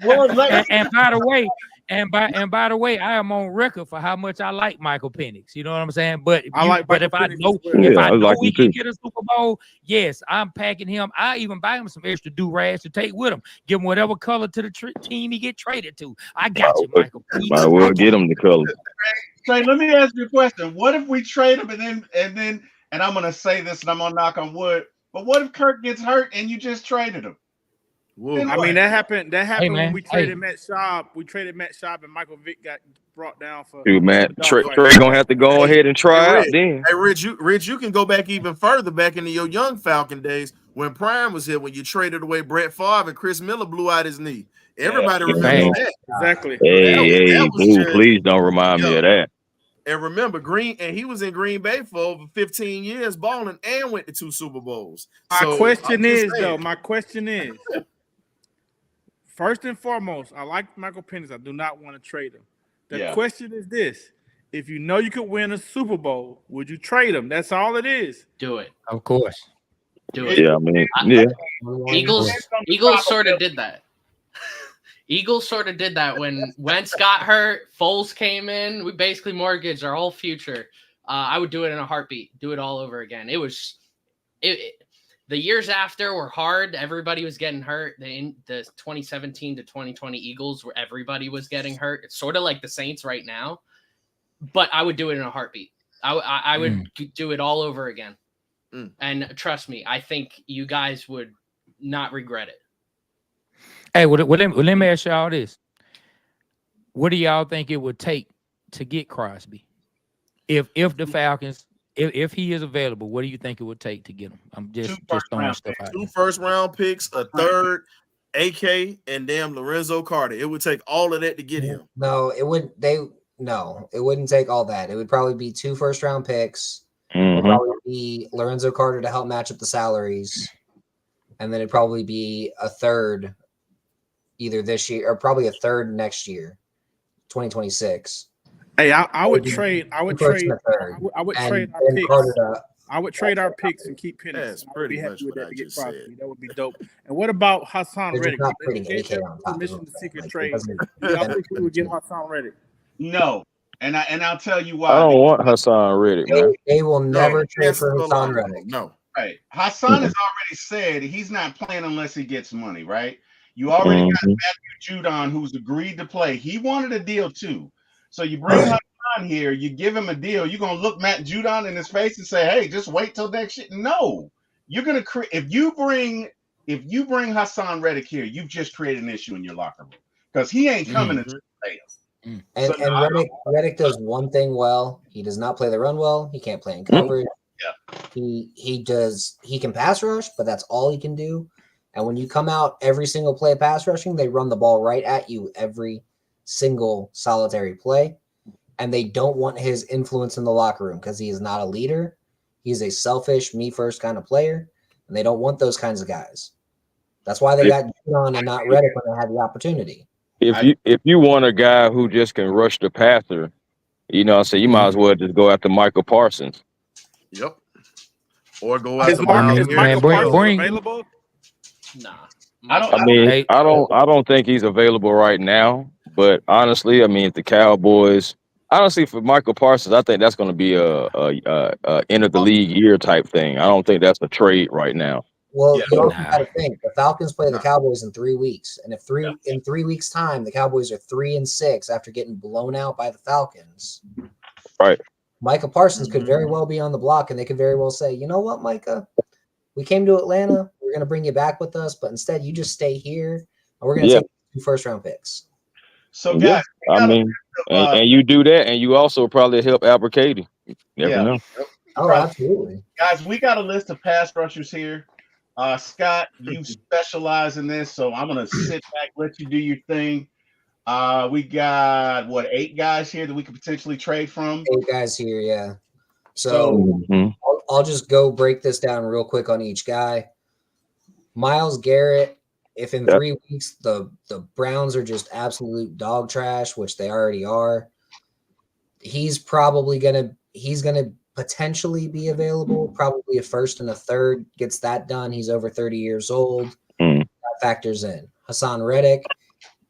Well, let- and by the way, I am on record for how much I like Michael Penix. You know what I'm saying? But I like but Michael if I Penix know as well. if Yeah, I I know like he him can too. get a Super Bowl, yes, I'm packing him. I even buy him some extra do rags to take with him. Give him whatever color to the team he get traded to. I got you, Michael. Might well get him the color. Trey, let me ask you a question. What if we trade him and I'm going to say this and I'm going to knock on wood, but what if Kirk gets hurt and you just traded him? Whoa. Then I mean, that happened when man, we traded Matt Schaub. We traded Matt Schaub and Michael Vick got brought down for. Dude, man, Trey Dogfight. gonna have to go ahead and try out then. Hey, Rich, you can go back even further back into your young Falcon days when Prime was here, when you traded away Brett Favre and Chris Miller blew out his knee. Everybody Yeah. remembers that. Exactly. Hey, that was dude, just- please don't remind me of that. And remember, he was in Green Bay for over 15 years balling and went to 2 Super Bowls. My question I'm just is, saying. though, first and foremost, I like Michael Penix. I do not want to trade him. The question is this: if you know you could win a Super Bowl, would you trade him? That's all it is. Do it. Of course. Do it. Yeah, I mean, yeah. Eagles sort of did that. Eagles sort of did that when Wentz got hurt. Foles came in. We basically mortgaged our whole future. I would do it in a heartbeat. Do it all over again. The years after were hard. Everybody was getting hurt. The 2017 to 2020 Eagles, where everybody was getting hurt. It's sort of like the Saints right now. But I would do it in a heartbeat. I would do it all over again. And trust me, I think you guys would not regret it. Hey, let me ask y'all this. What do y'all think it would take to get Crosby? If the Falcons, if he is available, what do you think it would take to get him? I'm just throwing stuff out. 2 first-round picks, a third, AK, and damn Lorenzo Carter. It would take all of that to get him. No, it wouldn't take all that. It would probably be 2 first-round picks. It would Mhm. probably be Lorenzo Carter to help match up the salaries. And then it'd probably be a third either this year or probably a third next year, 2026. Hey, I would trade. I would First trade. and a third. I would And trade our then picks. Carter to, I would trade our picks and keep Penix. That's I would pretty be much happy with what that I to get just Crosby. said. That would be dope. And what about Hassan they're Reddick? just not They putting gave AK them on top of permission him. to seek a Like, it trade. doesn't I think we would get benefit Hassan Reddick. No. And I'll tell you I why. don't want Hassan Reddick, man. They will never trade Chance for to go Hassan long. Reddick. No. Right. Hassan has already said he's not playing unless he gets money, right? You already got Mhm. Matthew Judon, who's agreed to play. He wanted a deal too. So you bring Hassan here, you give him a deal. You're going to look Matt Judon in his face and say, hey, just wait till next year. No. You're going to create, if you bring Hassan Reddick here, you've just created an issue in your locker room because he ain't coming to play him. And Reddick does one thing well. He does not play the run well. He can't play in coverage. He can pass rush, but that's all he can do. And when you come out every single play pass rushing, they run the ball right at you every single solitary play. And they don't want his influence in the locker room because he is not a leader. He's a selfish, me first kind of player. And they don't want those kinds of guys. That's why they got Judon and not Reddick when they had the opportunity. if you want a guy who just can rush the passer, you know, you might as well just go after Michael Parsons. Yep. Or go Is after Miles Michael Garrett. Parsons bring- available? Nah. I mean, Hey. I don't think he's available right now. But honestly, I mean, if the Cowboys, honestly, for Michael Parsons, I think that's going to be a end of the league year type thing. I don't think that's a trade right now. Well, Yeah. you also Nah. got to think the Falcons play the Nah. Cowboys in 3 weeks, and if in 3 weeks' time the Cowboys are 3-6 after getting blown out by the Falcons, Right. Micah Parsons could very well be on the block, and they could very well say, you know what, Micah, we came to Atlanta, we're going to bring you back with us, but instead you just stay here, and we're going to Yeah. take 2 first-round picks. So, Yeah, guys, we I gotta- mean, and you do that, and you also probably help Albert Katie. You never Yeah. know. Oh, Right. absolutely. guys, we got a list of pass rushers here. Scott, you specialize in this, so I'm gonna sit back, let you do your thing. We got 8 guys here that we could potentially trade from. 8 guys here, yeah. So So Mhm. I'll just go break this down real quick on each guy. Myles Garrett, if in Yep. 3 weeks the Browns are just absolute dog trash, which they already are, he's gonna potentially be available. Probably a first and a third gets that done. He's over 30 years old. Mm. That factors in. Hassan Reddick,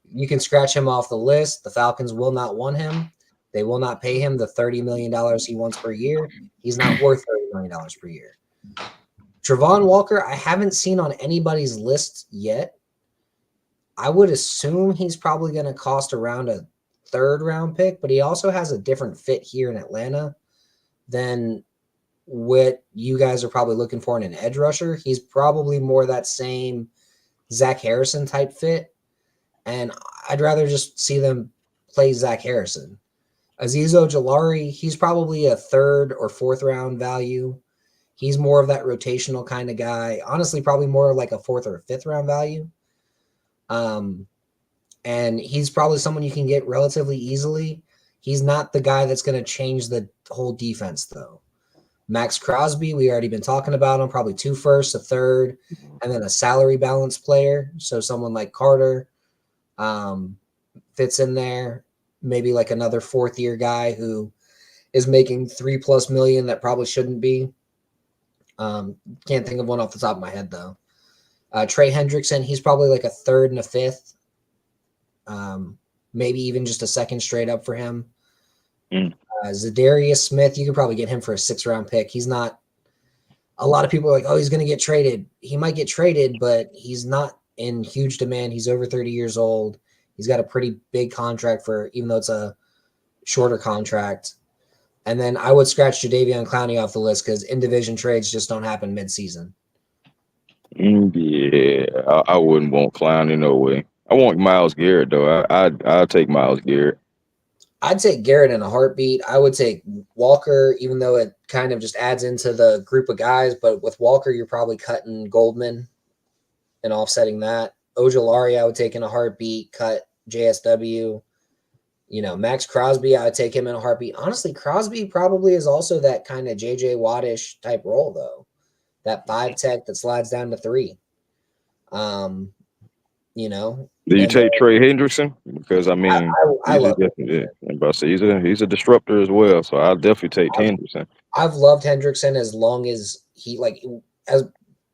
you can scratch him off the list. The Falcons will not want him. They will not pay him the $30 million he wants per year. He's not worth $30 million per year. Travon Walker, I haven't seen on anybody's list yet. I would assume he's probably going to cost around a 3rd round pick, but he also has a different fit here in Atlanta than what you guys are probably looking for in an edge rusher. He's probably more that same Zach Harrison type fit, and I'd rather just see them play Zach Harrison. Azeez Ojulari, he's probably a 3rd or 4th round value. He's more of that rotational kind of guy. Honestly, probably more like a 4th or a 5th round value. And he's probably someone you can get relatively easily. He's not the guy that's going to change the whole defense, though. Max Crosby, we already been talking about him, probably 2 firsts, a 3rd, and then a salary balance player. So someone like Carter fits in there. Maybe like another 4th year guy who is making $3+ million that probably shouldn't be. Can't think of one off the top of my head, though. Trey Hendrickson, he's probably like a 3rd and a 5th. Maybe even just a 2nd straight up for him. Zadarius Smith, you could probably get him for a 6th round pick. He's not – a lot of people are like, oh, he's going to get traded. He might get traded, but he's not in huge demand. He's over 30 years old. He's got a pretty big contract even though it's a shorter contract. And then I would scratch Jadeveon Clowney off the list because in-division trades just don't happen mid-season. Yeah, I wouldn't want Clowney no way. I want Myles Garrett though. I'll take Myles Garrett. I'd take Garrett in a heartbeat. I would take Walker, even though it kind of just adds into the group of guys. But with Walker, you're probably cutting Goldman and offsetting that. Ojulari, I would take in a heartbeat. Cut JSW. Max Crosby, I would take him in a heartbeat. Honestly, Crosby probably is also that kind of J.J. Watt-ish type role, though. That 5 tech that slides down to 3. Do you take Trey Hendrickson? Because I mean, I love him. He's a disruptor as well. So I'll definitely take Hendrickson. I've loved Hendrickson as long as as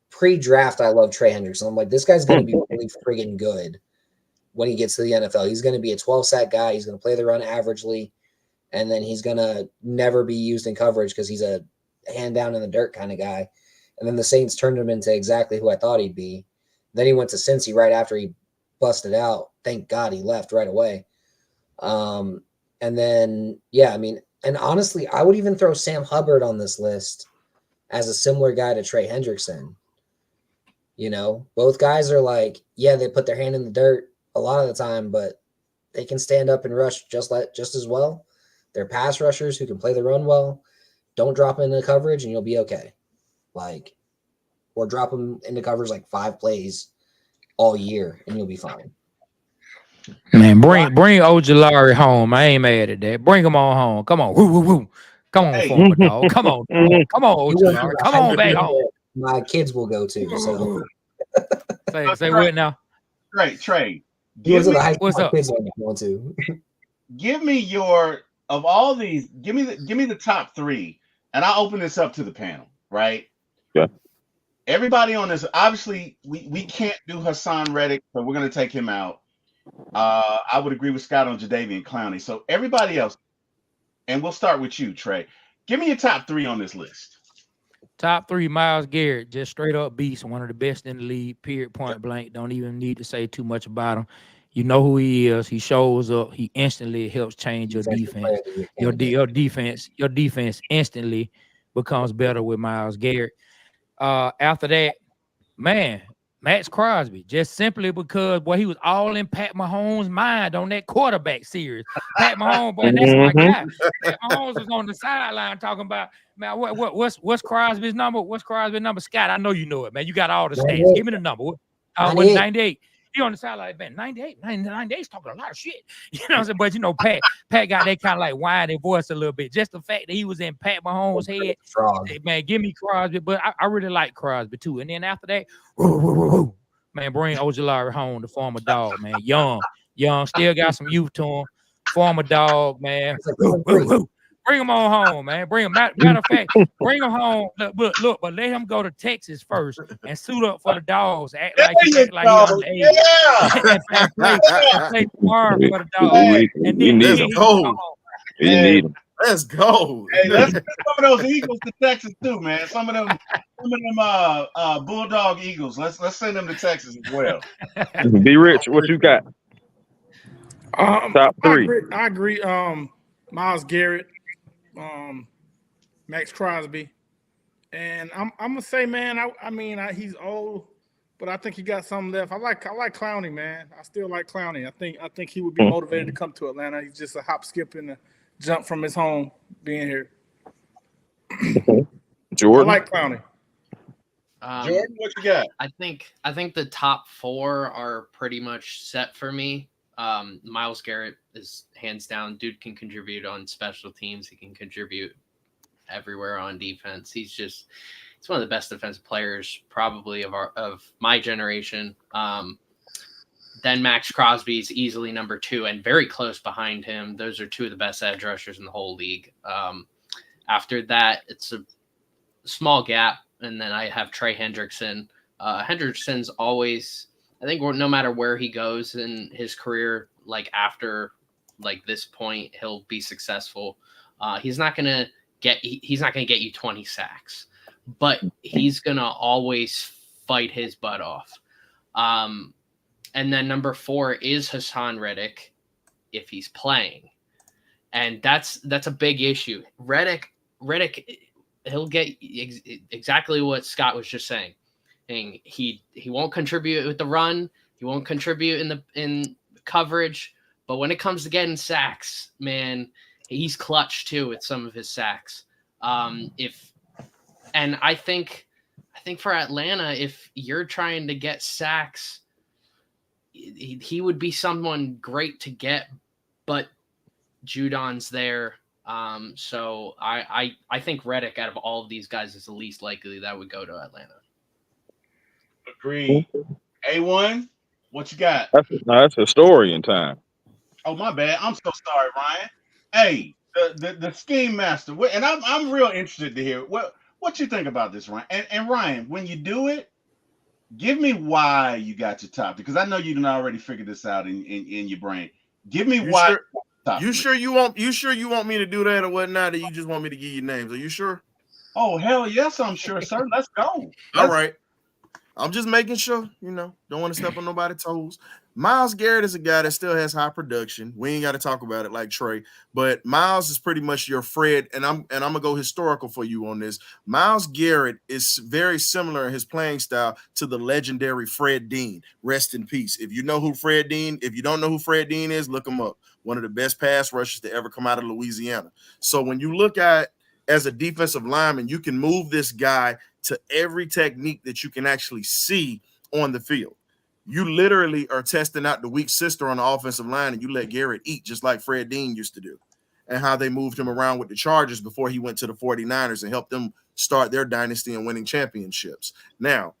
pre-draft. I love Trey Hendrickson. I'm like, this guy's going to be really friggin' good when he gets to the NFL. He's going to be a 12-sack guy. He's going to play the run averagely, and then he's going to never be used in coverage because he's a hand down in the dirt kind of guy. And then the Saints turned him into exactly who I thought he'd be. Then he went to Cincy right after he busted out. Thank God he left right away. And then, and honestly, I would even throw Sam Hubbard on this list as a similar guy to Trey Hendrickson. Both guys are like, they put their hand in the dirt a lot of the time, but they can stand up and rush just as well. They're pass rushers who can play the run well. Don't drop into coverage and you'll be okay. Or drop them into covers like 5 plays all year and you'll be fine. Man, bring Ojulari home. I ain't mad at that. Bring him on home. Come on. Woo, woo, woo. Come on, former dog. Come on. Come on, Ojulari. Come on back home. My kids will go too. So say what now? Trey, He was Give in the me high What's school up? quiz one too. give me your of all these. Give me the top three, and I'll open this up to the panel. Right. Yeah. Everybody on this. Obviously, we can't do Hassan Reddick, so we're gonna take him out. I would agree with Scott on Jadeveon Clowney. So everybody else, and we'll start with you, Trey. Give me your top three on this list. Top 3, Myles Garrett, just straight up beast, one of the best in the league, period, point blank. Don't even need to say too much about him. You know who he is. He shows up. He instantly helps change your Defensive defense. player of the year candidate. Your defense instantly becomes better with Myles Garrett. After that, man, Max Crosby, just simply because boy, he was all in Pat Mahomes' mind on that quarterback series. Pat Mahomes, boy, that's my guy. Pat Mahomes was on the sideline talking about, man, what's Crosby's number? What's Crosby's number? Scott, I know you know it, man. You got all the stats. 98. Give me the number. What 98. 98? He on the sideline, man, 98's talking a lot of shit. You know what I'm saying? But you know, Pat got that kind of like whiny voice a little bit. Just the fact that he was in Pat Mahomes' head, Frog. man, give me Crosby. But I really like Crosby too. And then after that, man, bring Ojulari home, the former dog, man. Young, still got some youth to him. Former dog, man. Bring him on home, man. Bring him. Matter of fact, bring him home. Look, but let him go to Texas first and suit up for the dogs. Act like he underage. Yeah. and play tomorrow for the dogs. And then Let's he go. come home. You need him. Let's go. Hey, let's get some of those Eagles to Texas too, man. Some of them Bulldog Eagles. Let's send them to Texas as well. Be rich. What you got? Top three. I agree. Myles Garrett, Max Crosby, and I'm gonna say, man. I mean, he's old, but I think he got something left. I like Clowney, man. I still like Clowney. I think he would be motivated to come to Atlanta. He's just a hop, skip, and a jump from his home being here. Jordan. I like Clowney. Jordan, what you got? I think the top 4 are pretty much set for me. Myles Garrett is hands down. Dude can contribute on special teams. He can contribute everywhere on defense. He's one of the best defensive players probably of my generation. Then Max Crosby is easily number 2 and very close behind him. Those are 2 of the best edge rushers in the whole league. After that, it's a small gap. And then I have Trey Hendrickson. Hendrickson's always, I think no matter where he goes in his career, like after like this point, he'll be successful. He's not going to get you 20 sacks, but he's going to always fight his butt off. And then number 4 is Hassan Reddick if he's playing. And that's a big issue. Reddick, he'll get exactly what Scott was just saying. And he won't contribute with the run. He won't contribute in coverage. But when it comes to getting sacks, man, he's clutch too with some of his sacks. I think for Atlanta, if you're trying to get sacks, he would be someone great to get, but Judon's there. So I think Reddick out of all of these guys is the least likely that would go to Atlanta. Agreed. A1, what you got? That's historian time. Oh, my bad. I'm so sorry, Ryan. Hey, the scheme master. And I'm real interested to hear what you think about this, Ryan. And Ryan, when you do it, give me why you got your top, because I know you done already figured this out in your brain. Give me why. You sure you want me to do that or whatnot, or you just want me to give you names? Are you sure? Oh, hell yes, I'm sure, sir. Let's go. All right. I'm just making sure, don't want to step on nobody's toes. Myles Garrett is a guy that still has high production. We ain't got to talk about it like Trey, but Myles is pretty much your Fred, and I'm gonna go historical for you on this. Myles Garrett is very similar in his playing style to the legendary Fred Dean. Rest in peace. If you don't know who Fred Dean is, look him up. One of the best pass rushers to ever come out of Louisiana. So when you look at as a defensive lineman, you can move this guy to every technique that you can actually see on the field. You literally are testing out the weak sister on the offensive line, and you let Garrett eat just like Fred Dean used to do, and how they moved him around with the Chargers before he went to the 49ers and helped them start their dynasty and winning championships. Now,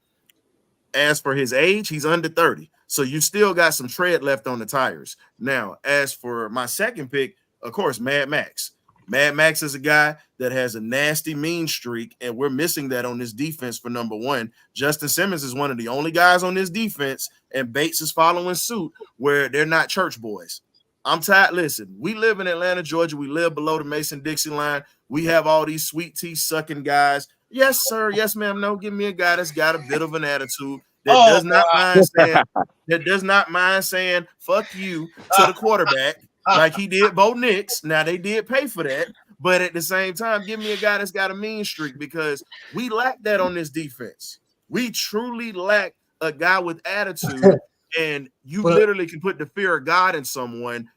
as for his age, he's under 30. So you still got some tread left on the tires. Now, as for my second pick, of course, Mad Max. Mad Max is a guy that has a nasty mean streak, and we're missing that on this defense for number one. Justin Simmons is one of the only guys on this defense, and Bates is following suit where they're not church boys. I'm tired. Listen, we live in Atlanta, Georgia. We live below the Mason-Dixie line. We have all these sweet tea sucking guys. Yes, sir. Yes, ma'am. No, give me a guy that's got a bit of an attitude that does not mind saying fuck you to the quarterback like he did Bo Nix. Now they did pay for that, but at the same time, give me a guy that's got a mean streak, because we lack that on this defense. We truly lack a guy with attitude, and you literally can put the fear of God in someone,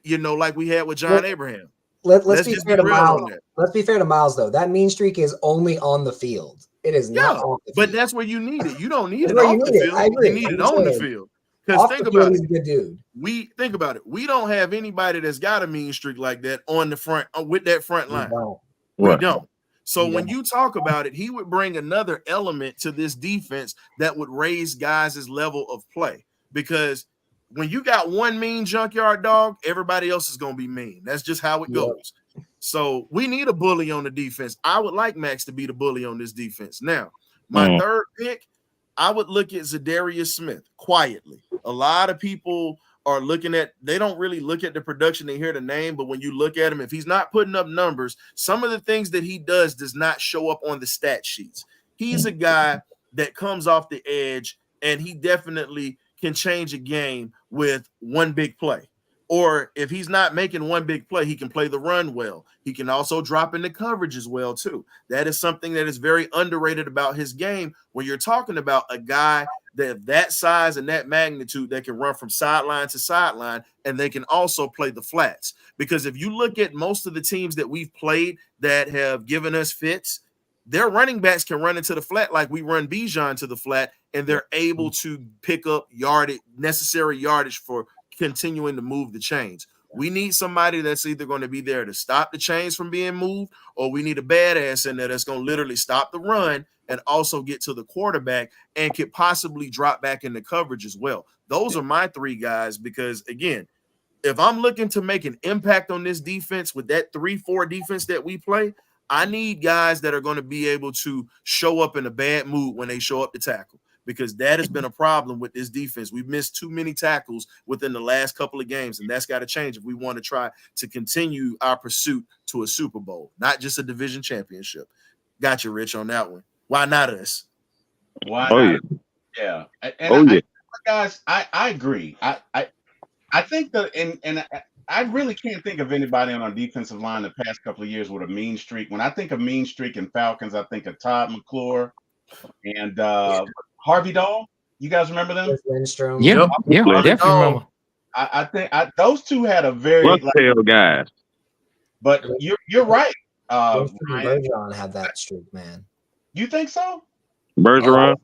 like we had with John Abraham. Let's be fair to Miles. Let's be fair to Miles, though. That mean streak is only on the field. It is not off the field. But that's where you need it. You don't need it off the field. I agree. You need it on the field. Because think about it. He's a good dude. Think about it. We don't have anybody that's got a mean streak like that on the front with that front line. We don't. So when you talk about it, he would bring another element to this defense that would raise guys' level of play. Because when you got one mean junkyard dog, everybody else is going to be mean. That's just how it goes. So we need a bully on the defense. I would like Max to be the bully on this defense. Now, my third pick, I would look at Zadarius Smith quietly. A lot of people are they don't really look at the production. They hear the name, but when you look at him, if he's not putting up numbers, some of the things that he does not show up on the stat sheets. He's a guy that comes off the edge, and he definitely can change a game with one big play. Or if he's not making one big play, he can play the run well. He can also drop into coverage as well, too. That is something that is very underrated about his game when you're talking about a guy that size and that magnitude that can run from sideline to sideline, and they can also play the flats. Because if you look at most of the teams that we've played that have given us fits, their running backs can run into the flat like we run Bijan to the flat, and they're able to pick up necessary yardage for continuing to move the chains. We need somebody that's either going to be there to stop the chains from being moved, or we need a badass in there that's going to literally stop the run and also get to the quarterback and could possibly drop back into coverage as well. Those are my three guys, because, again, if I'm looking to make an impact on this defense with that 3-4 defense that we play, I need guys that are going to be able to show up in a bad mood when they show up to tackle, because that has been a problem with this defense. We've missed too many tackles within the last couple of games, and that's got to change if we want to try to continue our pursuit to a Super Bowl, not just a division championship. Got you, Rich, on that one. Why not us? Why not? Yeah. And guys, I agree. I think that, and I really can't think of anybody on our defensive line the past couple of years with a mean streak. When I think of mean streak in Falcons, I think of Todd McClure and Harvey Dahl. You guys remember them? Lindstrom. Yeah, I definitely remember. I think those two had a very guys. But you're right. Bergeron had that streak, man. You think so? Bergeron?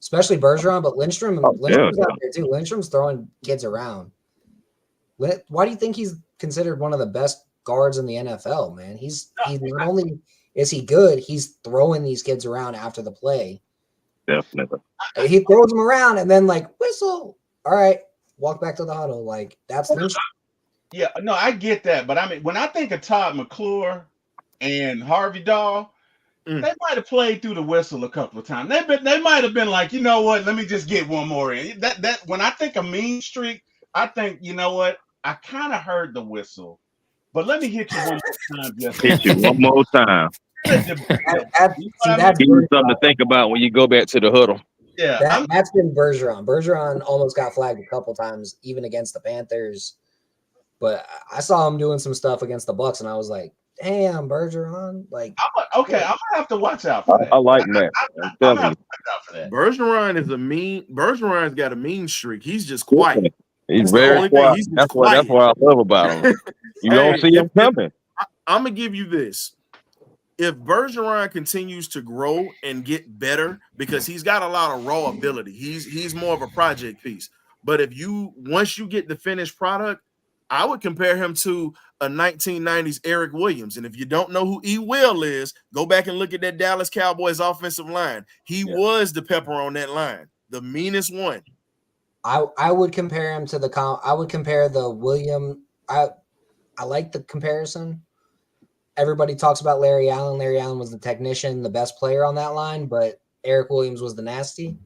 Especially Bergeron, but Lindstrom's out there too. Lindstrom's throwing kids around. Why do you think he's considered one of the best guards in the NFL, man? He's not only is he good, he's throwing these kids around after the play. Definitely. He throws them around and then whistle. All right, walk back to the huddle. That's Lindstrom. Yeah, no, I get that. But I mean, when I think of Todd McClure and Harvey Dahl, they might have played through the whistle a couple of times. They might have been like, you know what, let me just get one more in. That when I think of mean streak, I think, you know what, I kind of heard the whistle, but let me hit you one more time. Just hit you one more time. That's Give you something to think about when you go back to the huddle. Yeah, that's been Bergeron. Bergeron almost got flagged a couple times, even against the Panthers. But I saw him doing some stuff against the Bucks, and I was like, "Damn, Bergeron!" I'm gonna have to watch out for that. I like that. I'm gonna have to watch out for that. Bergeron's got a mean streak. He's just quiet. He's very quiet. That's what I love about him. You don't see him coming. I'm gonna give you this. If Bergeron continues to grow and get better, because he's got a lot of raw ability, he's more of a project piece. But once you get the finished product, I would compare him to a 1990s Eric Williams. And if you don't know who E. Will is, go back and look at that Dallas Cowboys offensive line. He was the pepper on that line, the meanest one. I would compare him to I would compare the William. I like the comparison. Everybody talks about Larry Allen. Larry Allen was the technician, the best player on that line, but Eric Williams was the nasty.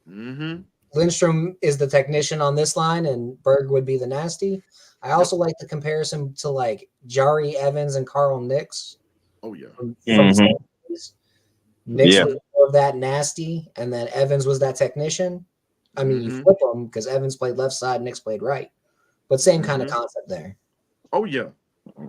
Mm-hmm. Lindstrom is the technician on this line, and Berg would be the nasty. I also like the comparison to like Jari Evans and Carl Nix. Oh yeah. From Mhm. the 70s. Nix Yeah. was more of that nasty, and then Evans was that technician. I mean, you Mhm. flip them because Evans played left side, Nix played right, but same kind of Mhm. concept there. Oh yeah.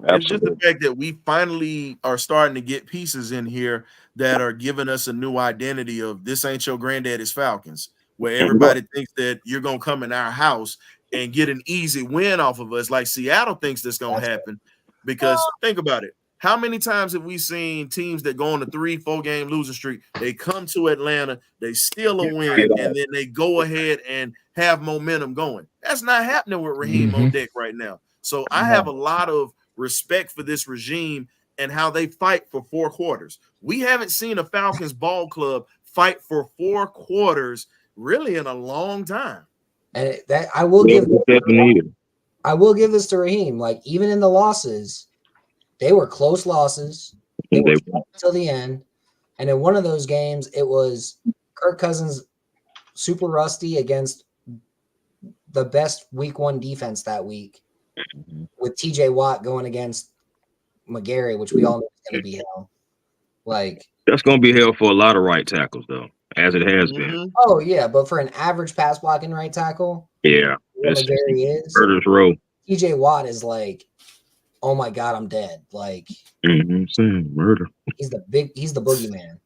It's just the fact that we finally are starting to get pieces in here that are giving us a new identity of this ain't your granddaddy's Falcons, where everybody thinks that you're gonna come in our house and get an easy win off of us, like Seattle thinks that's gonna That's right. happen. Because think about it. How many times have we seen teams that go on a 3-4 game losing streak? They come to Atlanta, they steal a win, and then they go ahead and have momentum going. That's not happening with Raheem on deck right now. So I have a lot of respect for this regime and how they fight for 4 quarters. We haven't seen a Falcons ball club fight for 4 quarters really in a long time. And that I will give this to Raheem. Like even in the losses, they were close losses. They were until the end. And in one of those games, it was Kirk Cousins super rusty against the best week 1 defense that week, with TJ Watt going against McGarry, which we all know is going to be hell. Like That's going to be hell for a lot of right tackles, though, as it has been. Oh yeah, but for an average pass blocking right tackle, Yeah, what that's McGarry is, murder's row. TJ Watt is like, oh my god, I'm dead. Like Same murder. he's the boogeyman.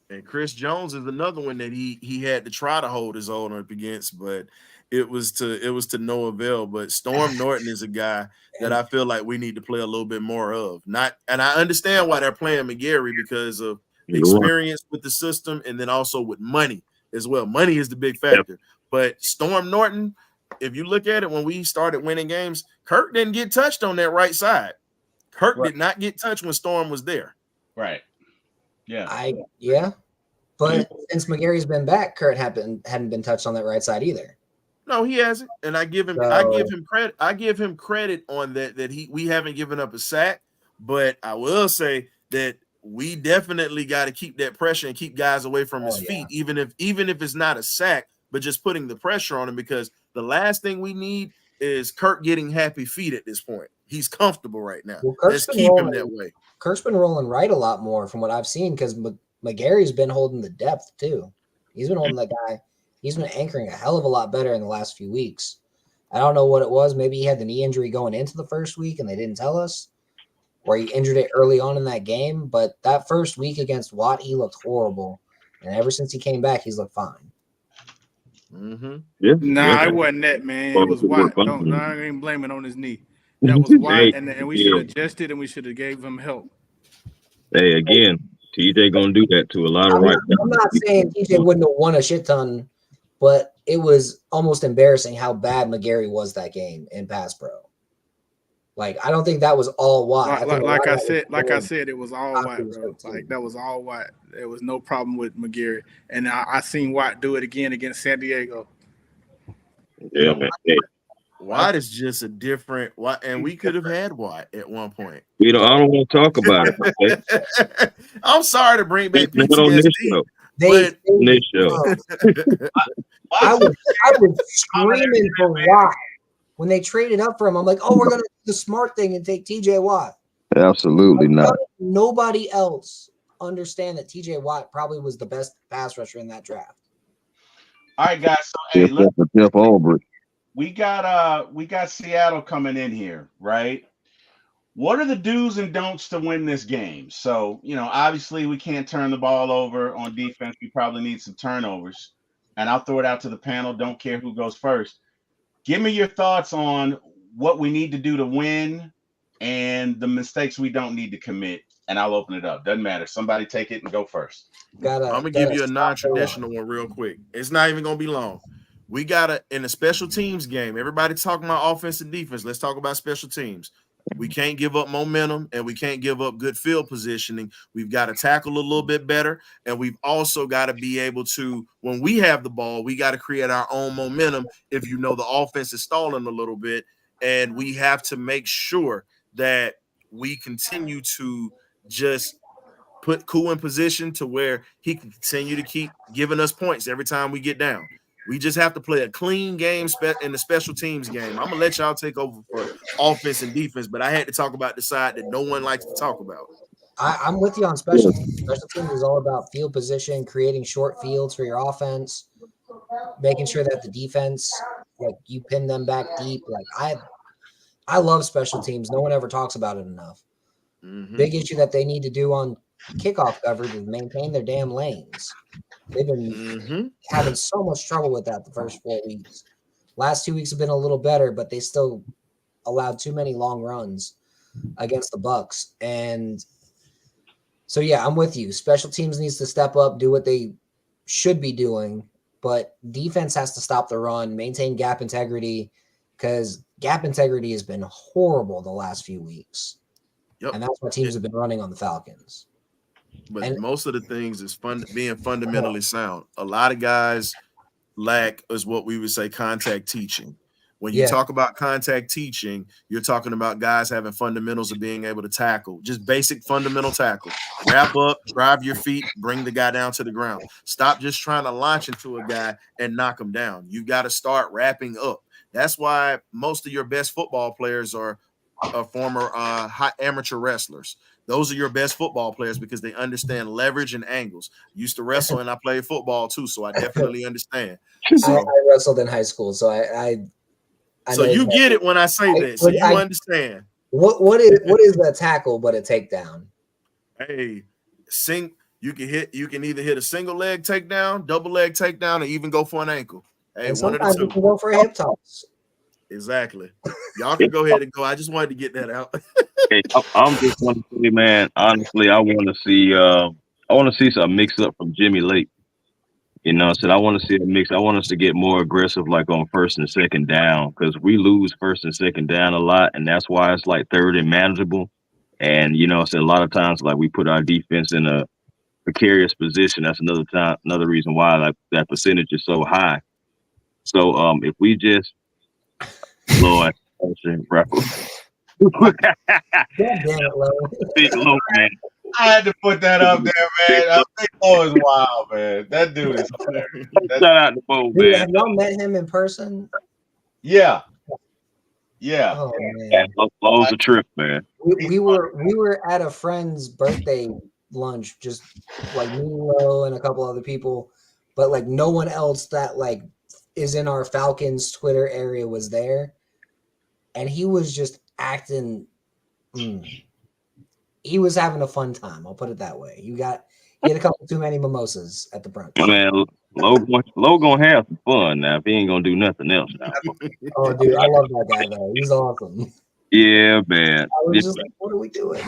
And Chris Jones is another one that he had to try to hold his own up against, but it was to no avail. But Storm Norton is a guy that I feel like we need to play a little bit more of. And I understand why they're playing McGarry because of experience with the system and then also with money as well. Money is the big factor. Yep. But Storm Norton, if you look at it, when we started winning games, Kirk didn't get touched on that right side. Kirk did not get touched when Storm was there. Right. Yeah. But since McGarry's been back, Kurt hadn't been touched on that right side either. No, he hasn't, and I give him credit. I give him credit on that. We haven't given up a sack, but I will say that we definitely got to keep that pressure and keep guys away from his feet, even if it's not a sack, but just putting the pressure on him, because the last thing we need is Kirk getting happy feet at this point. He's comfortable right now. Well, let's keep him that way. Kirk's been rolling right a lot more from what I've seen because McGarry's been holding the depth too. He's been holding that guy. He's been anchoring a hell of a lot better in the last few weeks. I don't know what it was. Maybe he had the knee injury going into the first week and they didn't tell us, or he injured it early on in that game. But that first week against Watt, he looked horrible. And ever since he came back, he's looked fine. Yeah. Nah, it wasn't that, man. It was Watt. I ain't blame it on his knee. That was Watt, and we should have adjusted and we should have gave him help. Hey, again, TJ gonna do that to a lot of right. I'm not saying TJ wouldn't have won a shit ton, but it was almost embarrassing how bad McGarry was that game in pass pro. Like, I don't think that was all Watt. Like I said, it was all Watt, bro. Like that was all Watt. There was no problem with McGarry, and I seen Watt do it again against San Diego. Yeah, man. Hey. Watt is just a different Watt, and we could have had Watt at one point. I don't want to talk about it. Okay? I'm sorry to bring back PTSD. I was screaming for Watt when they traded up for him. I'm like, oh, we're gonna do the smart thing and take TJ Watt. Absolutely not. Nobody else understand that TJ Watt probably was the best pass rusher in that draft. All right, guys. So hey, look, Jeff Albrecht. We got Seattle coming in here, right? What are the do's and don'ts to win this game? So, obviously we can't turn the ball over on defense. We probably need some turnovers. And I'll throw it out to the panel. Don't care who goes first. Give me your thoughts on what we need to do to win and the mistakes we don't need to commit. And I'll open it up. Doesn't matter. Somebody take it and go first. I'm going to give you a non-traditional one real quick. It's not even going to be long. We got in a special teams game. Everybody talking about offense and defense. Let's talk about special teams. We can't give up momentum, and we can't give up good field positioning. We've got to tackle a little bit better, and we've also got to be able to, when we have the ball, we got to create our own momentum. If the offense is stalling a little bit, and we have to make sure that we continue to just put Koo in position to where he can continue to keep giving us points every time we get down. We just have to play a clean game in the special teams game. I'm going to let y'all take over for offense and defense, but I had to talk about the side that no one likes to talk about. I'm with you on special teams. Special teams is all about field position, creating short fields for your offense, making sure that the defense, like, you pin them back deep. Like, I love special teams. No one ever talks about it enough. Big issue that they need to do on kickoff coverage is maintain their damn lanes. They've been having so much trouble with that the first 4 weeks. Last 2 weeks have been a little better, but they still allowed too many long runs against the Bucs. And so, yeah, I'm with you. Special teams needs to step up, do what they should be doing, but defense has to stop the run, maintain gap integrity, because gap integrity has been horrible the last few weeks. Yep. And that's what teams have been running on the Falcons. But most of the things is being fundamentally sound. A lot of guys lack is what we would say contact teaching. When you talk about contact teaching, you're talking about guys having fundamentals of being able to tackle, just basic fundamental tackle. Wrap up, drive your feet, bring the guy down to the ground. Stop just trying to launch into a guy and knock him down. You've got to start wrapping up. That's why most of your best football players are former high amateur wrestlers. Those are your best football players because they understand leverage and angles. Used to wrestle and I played football too, so I definitely understand. So, I wrestled in high school, so I so you get it when I say that. So you understand. What is a tackle but a takedown? Hey, you can either hit a single leg takedown, double leg takedown, or even go for an ankle. Hey, and one of the sometimes two. you can go for a hip toss. Exactly. Y'all can go ahead and go. I just wanted to get that out. Hey, I'm just want to say, man. Honestly, I want to see some mix up from Jimmy Lake. I want to see a mix. I want us to get more aggressive, like on first and second down, because we lose first and second down a lot, and that's why it's like third and manageable. And a lot of times, like, we put our defense in a precarious position. That's another reason why, like, that percentage is so high. So if we just Lord, Big Low, man. I had to put that up there, man. Big Low is wild, man. That dude is hilarious. Shout out to Bo, man. Have y'all met him in person? Yeah. Yeah. Oh, man. Low's a trip, man. We were at a friend's birthday lunch, just like me, Low, and a couple other people, but like no one else that like is in our Falcons Twitter area was there. And he was just acting. He was having a fun time. I'll put it that way. He had a couple too many mimosas at the brunch. Man, Low gonna have some fun now. If he ain't gonna do nothing else now. Oh, dude, I love that guy though. He's awesome. Yeah, man. I was just like, what are we doing?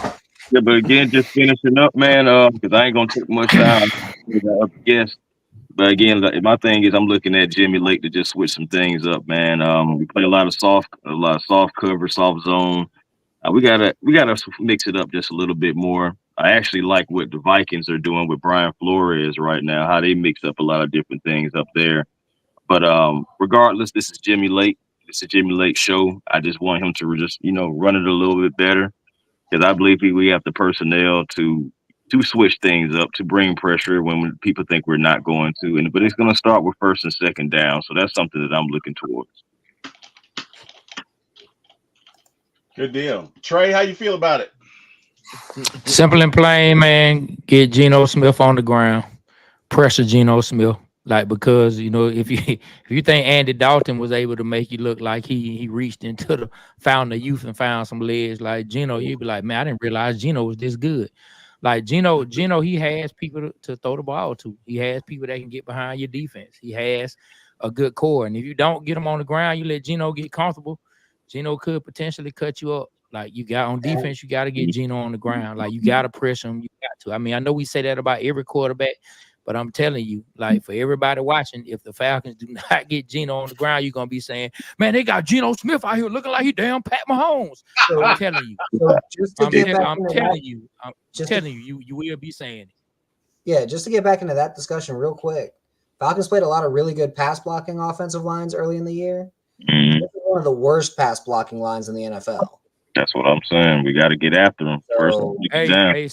Yeah, but again, just finishing up, man. Because I ain't gonna take much time. Yes. But again, my thing is I'm looking at Jimmy Lake to just switch some things up, man. We play a lot of soft cover, soft zone. We gotta mix it up just a little bit more. I actually like what the Vikings are doing with Brian Flores right now, how they mix up a lot of different things up there. But regardless, this is Jimmy Lake. It's a Jimmy Lake show. I just want him to just run it a little bit better, because I believe we have the personnel to switch things up, to bring pressure when people think we're not going to. But it's going to start with first and second down. So that's something that I'm looking towards. Good deal. Trey, how you feel about it? Simple and plain, man. Get Geno Smith on the ground. Pressure Geno Smith. Like, because, if you think Andy Dalton was able to make you look like he reached into the fountain of youth and found some legs like Geno, you'd be like, man, I didn't realize Geno was this good. Like Geno, he has people to throw the ball to. He has people that can get behind your defense. He has a good core. And if you don't get him on the ground, you let Geno get comfortable, Geno could potentially cut you up. Like, you got on defense, you got to get Geno on the ground. Like, you got to press him. You got to. I mean, I know we say that about every quarterback, But I'm telling you, like for everybody watching, if the Falcons do not get Geno on the ground, you're gonna be saying, "Man, they got Geno Smith out here looking like he damn Pat Mahomes." So, I'm telling you, so just to get back I'm into telling that, you, I'm just to- telling you, you will be saying it. yeah, just to get back into that discussion real quick, Falcons played a lot of really good pass blocking offensive lines early in the year. Mhm. This is one of the worst pass blocking lines in the NFL. That's what I'm saying. We got to get after them first.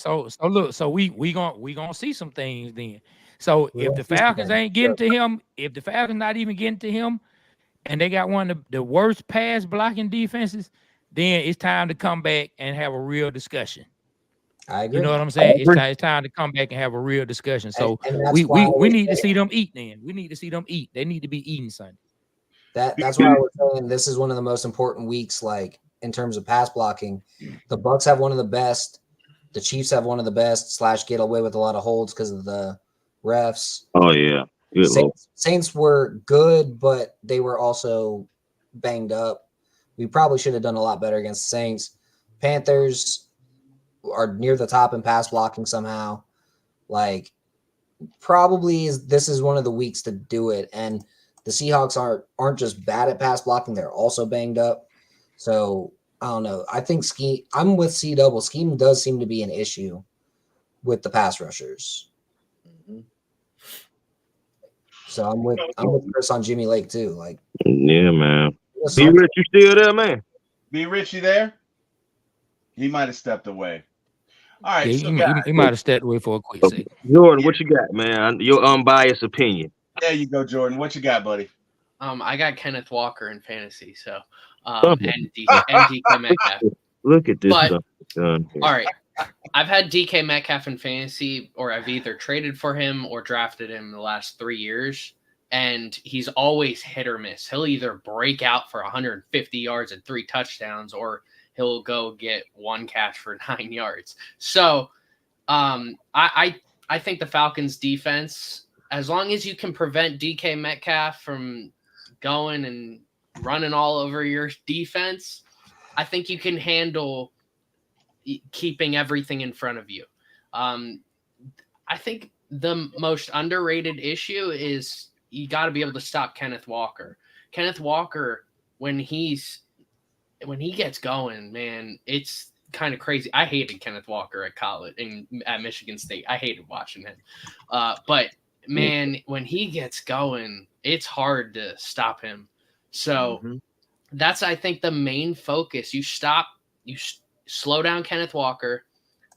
So, So look, so we gonna see some things then. So We if gonna the see some Falcons things. ain't getting to him, if the Falcons not even getting to him, and they got one of the worst pass blocking defenses, then it's time to come back and have a real discussion. I agree. You know what I'm saying? It's time to come back and have a real discussion. So And that's we why need to see them eat then. We need to see them eat. They need to be eating something. that's why I was saying this is one of the most important weeks, like in terms of pass blocking. The Bucks have one of the best. The Chiefs have one of the best. / get away with a lot of holds because of the refs. Oh yeah, good Lord. Saints were good, but they were also banged up. We probably should have done a lot better against the Saints. Panthers are near the top in pass blocking somehow. Like, this is one of the weeks to do it. And the Seahawks aren't just bad at pass blocking; they're also banged up. So I don't know. I think I'm with C double. Scheme does seem to be an issue with the pass rushers. So I'm with Chris on Jimmy Lake too. Like, Yeah, man. B Rich, you still there, man? B Rich, you there? He might have stepped away. All right, Yeah, he might have stepped away for a quick second. Jordan, what you got, man? Your unbiased opinion. there you go, Jordan. What you got, buddy? I got Kenneth Walker in fantasy, so and DK Metcalf. Look at this But- stuff done here. All right. I've had DK Metcalf in fantasy, or I've either traded for him or drafted him in the last 3 years, and he's always hit or miss. He'll either break out for 150 yards and 3 touchdowns, or he'll go get 1 catch for 9 yards. So I think the Falcons defense, as long as you can prevent DK Metcalf from going and running all over your defense, I think you can handle keeping everything in front of you. I think the most underrated issue is you got to be able to stop Kenneth Walker. Kenneth Walker, when he gets going, man, it's kind of crazy. I hated Kenneth Walker at college and at Michigan State. I hated watching him. But man, when he gets going, it's hard to stop him. So that's, I think, the main focus. You slow down Kenneth Walker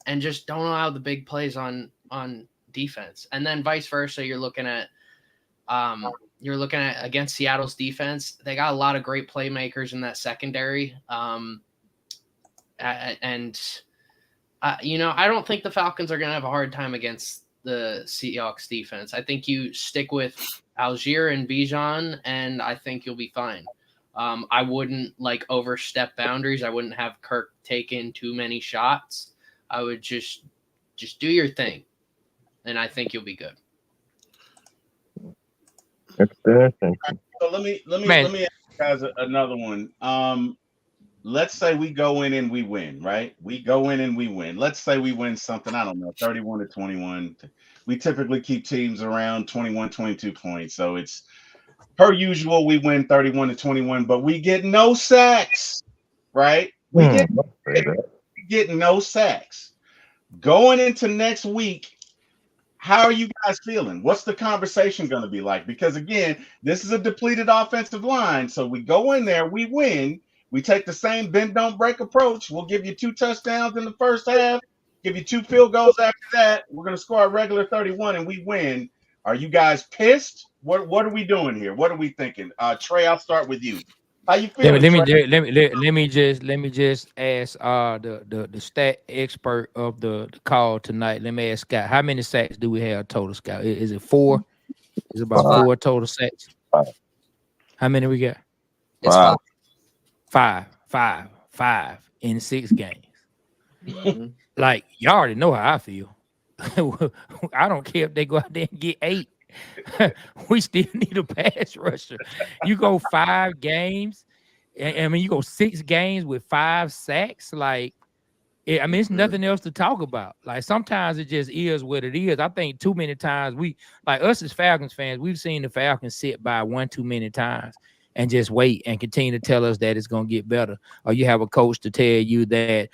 and just don't allow the big plays on defense. And then vice versa, you're looking at against Seattle's defense. They got a lot of great playmakers in that secondary. I don't think the Falcons are going to have a hard time against the Seahawks defense. I think you stick with Algier and Bijan, and I think you'll be fine. I wouldn't overstep boundaries. I wouldn't have Kirk take in too many shots. I would just do your thing, and I think you'll be good. That's interesting. So let me ask you guys another one. Let's say we go in and we win, right? We go in and we win. Let's say we win something, I don't know, 31-21. We typically keep teams around 21, 22 points. So it's per usual, we win 31-21, but we get no sacks, right? We get no sacks. Going into next week, how are you guys feeling? What's the conversation going to be like? Because again, this is a depleted offensive line. So we go in there, we win. We take the same bend don't break approach. We'll give you 2 touchdowns in the first half, give you 2 field goals after that. We're going to score a regular 31 and we win. Are you guys pissed? What are we doing here? What are we thinking? Trey, I'll start with you. How you feeling? Let me just ask the stat expert of the call tonight. Let me ask Scott, how many sacks do we have total, Scott? Is it 4? Is it about 4 total sacks? 5. How many we got? It's 5 in 6 games. Like, y'all already know how I feel. I don't care if they go out there and get 8. We still need a pass rusher. You go 5 games, I mean, you go 6 games with 5 sacks. Like, I mean, it's nothing else to talk about. Like sometimes it just is what it is. I think too many times like us as Falcons fans, we've seen the Falcons sit by one too many times and just wait and continue to tell us that it's gonna get better. Or you have a coach to tell you that,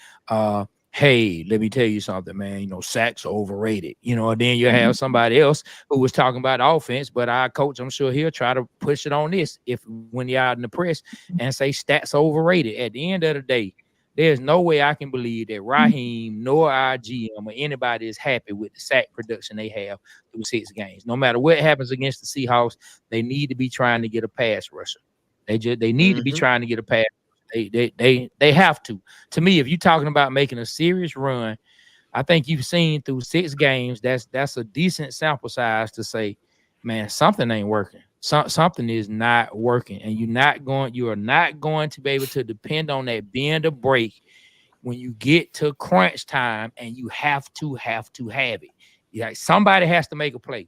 hey, let me tell you something, man. You know, sacks are overrated. You know, and then you have somebody else who was talking about offense, but our coach, I'm sure he'll try to push it on this when you're out in the press and say stats are overrated. At the end of the day, there's no way I can believe that Raheem nor our GM or anybody is happy with the sack production they have through 6 games. No matter what happens against the Seahawks, they need to be trying to get a pass rusher. They need to be trying to get a pass. They have to. To me, if you're talking about making a serious run, I think you've seen through 6 games, that's a decent sample size to say, man, something ain't working. Something is not working, and you are not going to be able to depend on that bend or break when you get to crunch time, and you have to have it. Yeah, somebody has to make a play.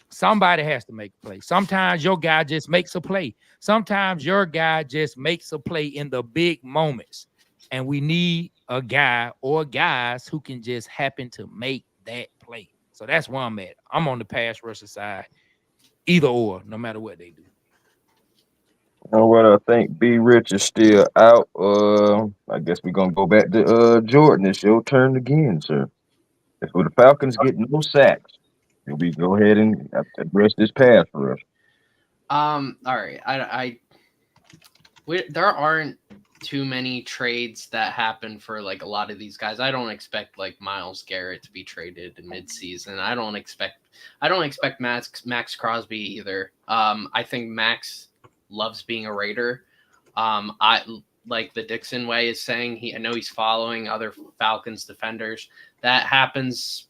Somebody has to make a play. Sometimes your guy just makes a play. Sometimes your guy just makes a play in the big moments, and we need a guy or guys who can just happen to make that play. So that's where I'm at. I'm on the pass rusher side. Either or, no matter what they do. You know what? I think B Rich is still out. I guess we're gonna go back to Jordan. It's your turn again, sir. If the Falcons get no sacks, we go ahead and address this pass for us. All right. There aren't too many trades that happen for like a lot of these guys. I don't expect like Myles Garrett to be traded in midseason. I don't expect Max Crosby either. I think Max loves being a Raider. I like the Dixon way is saying I know he's following other Falcons defenders. That happens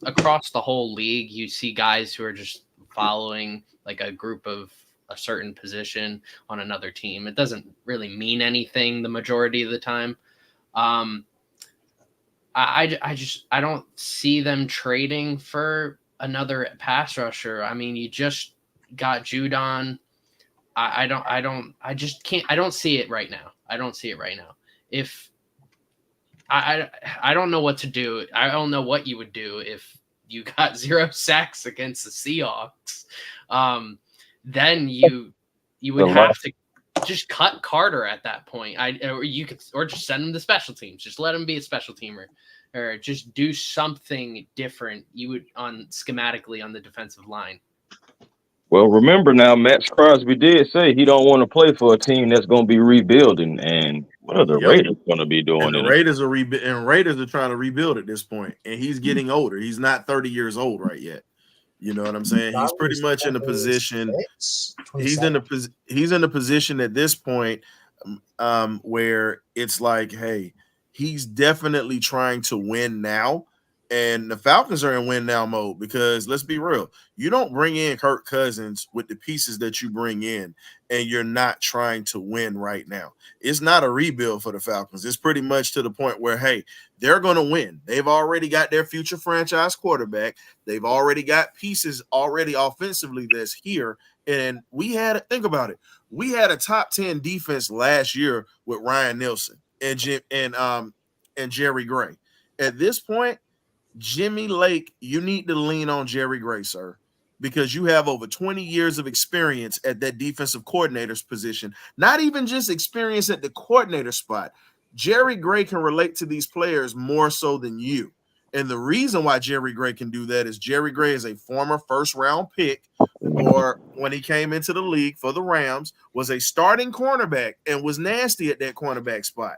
across the whole league. You see guys who are just following like a group of a certain position on another team. It doesn't really mean anything the majority of the time. I don't see them trading for another pass rusher. I mean, you just got Judon. I don't see it right now. I don't see it right now. If I don't know what to do. I don't know what you would do if you got 0 sacks against the Seahawks. Then you would have to just cut Carter at that point. Or just send him to special teams. Just let him be a special teamer, or just do something different. You would schematically on the defensive line. Well, remember now, Max Crosby did say he don't want to play for a team that's going to be rebuilding. And what are the Raiders going to be doing? And the Raiders are trying to rebuild at this point, and he's getting older. He's not 30 years old right yet. You know what I'm saying? He's pretty much in a position. He's in a position at this point where it's like, hey, he's definitely trying to win now. And the Falcons are in win now mode because let's be real, you don't bring in Kirk Cousins with the pieces that you bring in and you're not trying to win right now. It's not a rebuild for the Falcons. It's pretty much to the point where, hey, they're going to win. They've already got their future franchise quarterback. They've already got pieces already offensively that's here. And think about it. We had a top 10 defense last year with Ryan Nielsen and Jerry Gray. At this point, Jimmy Lake, you need to lean on Jerry Gray, sir, because you have over 20 years of experience at that defensive coordinator's position. Not even just experience at the coordinator spot. Jerry Gray can relate to these players more so than you. And the reason why Jerry Gray can do that is Jerry Gray is a former first-round pick, or when he came into the league for the Rams, was a starting cornerback and was nasty at that cornerback spot.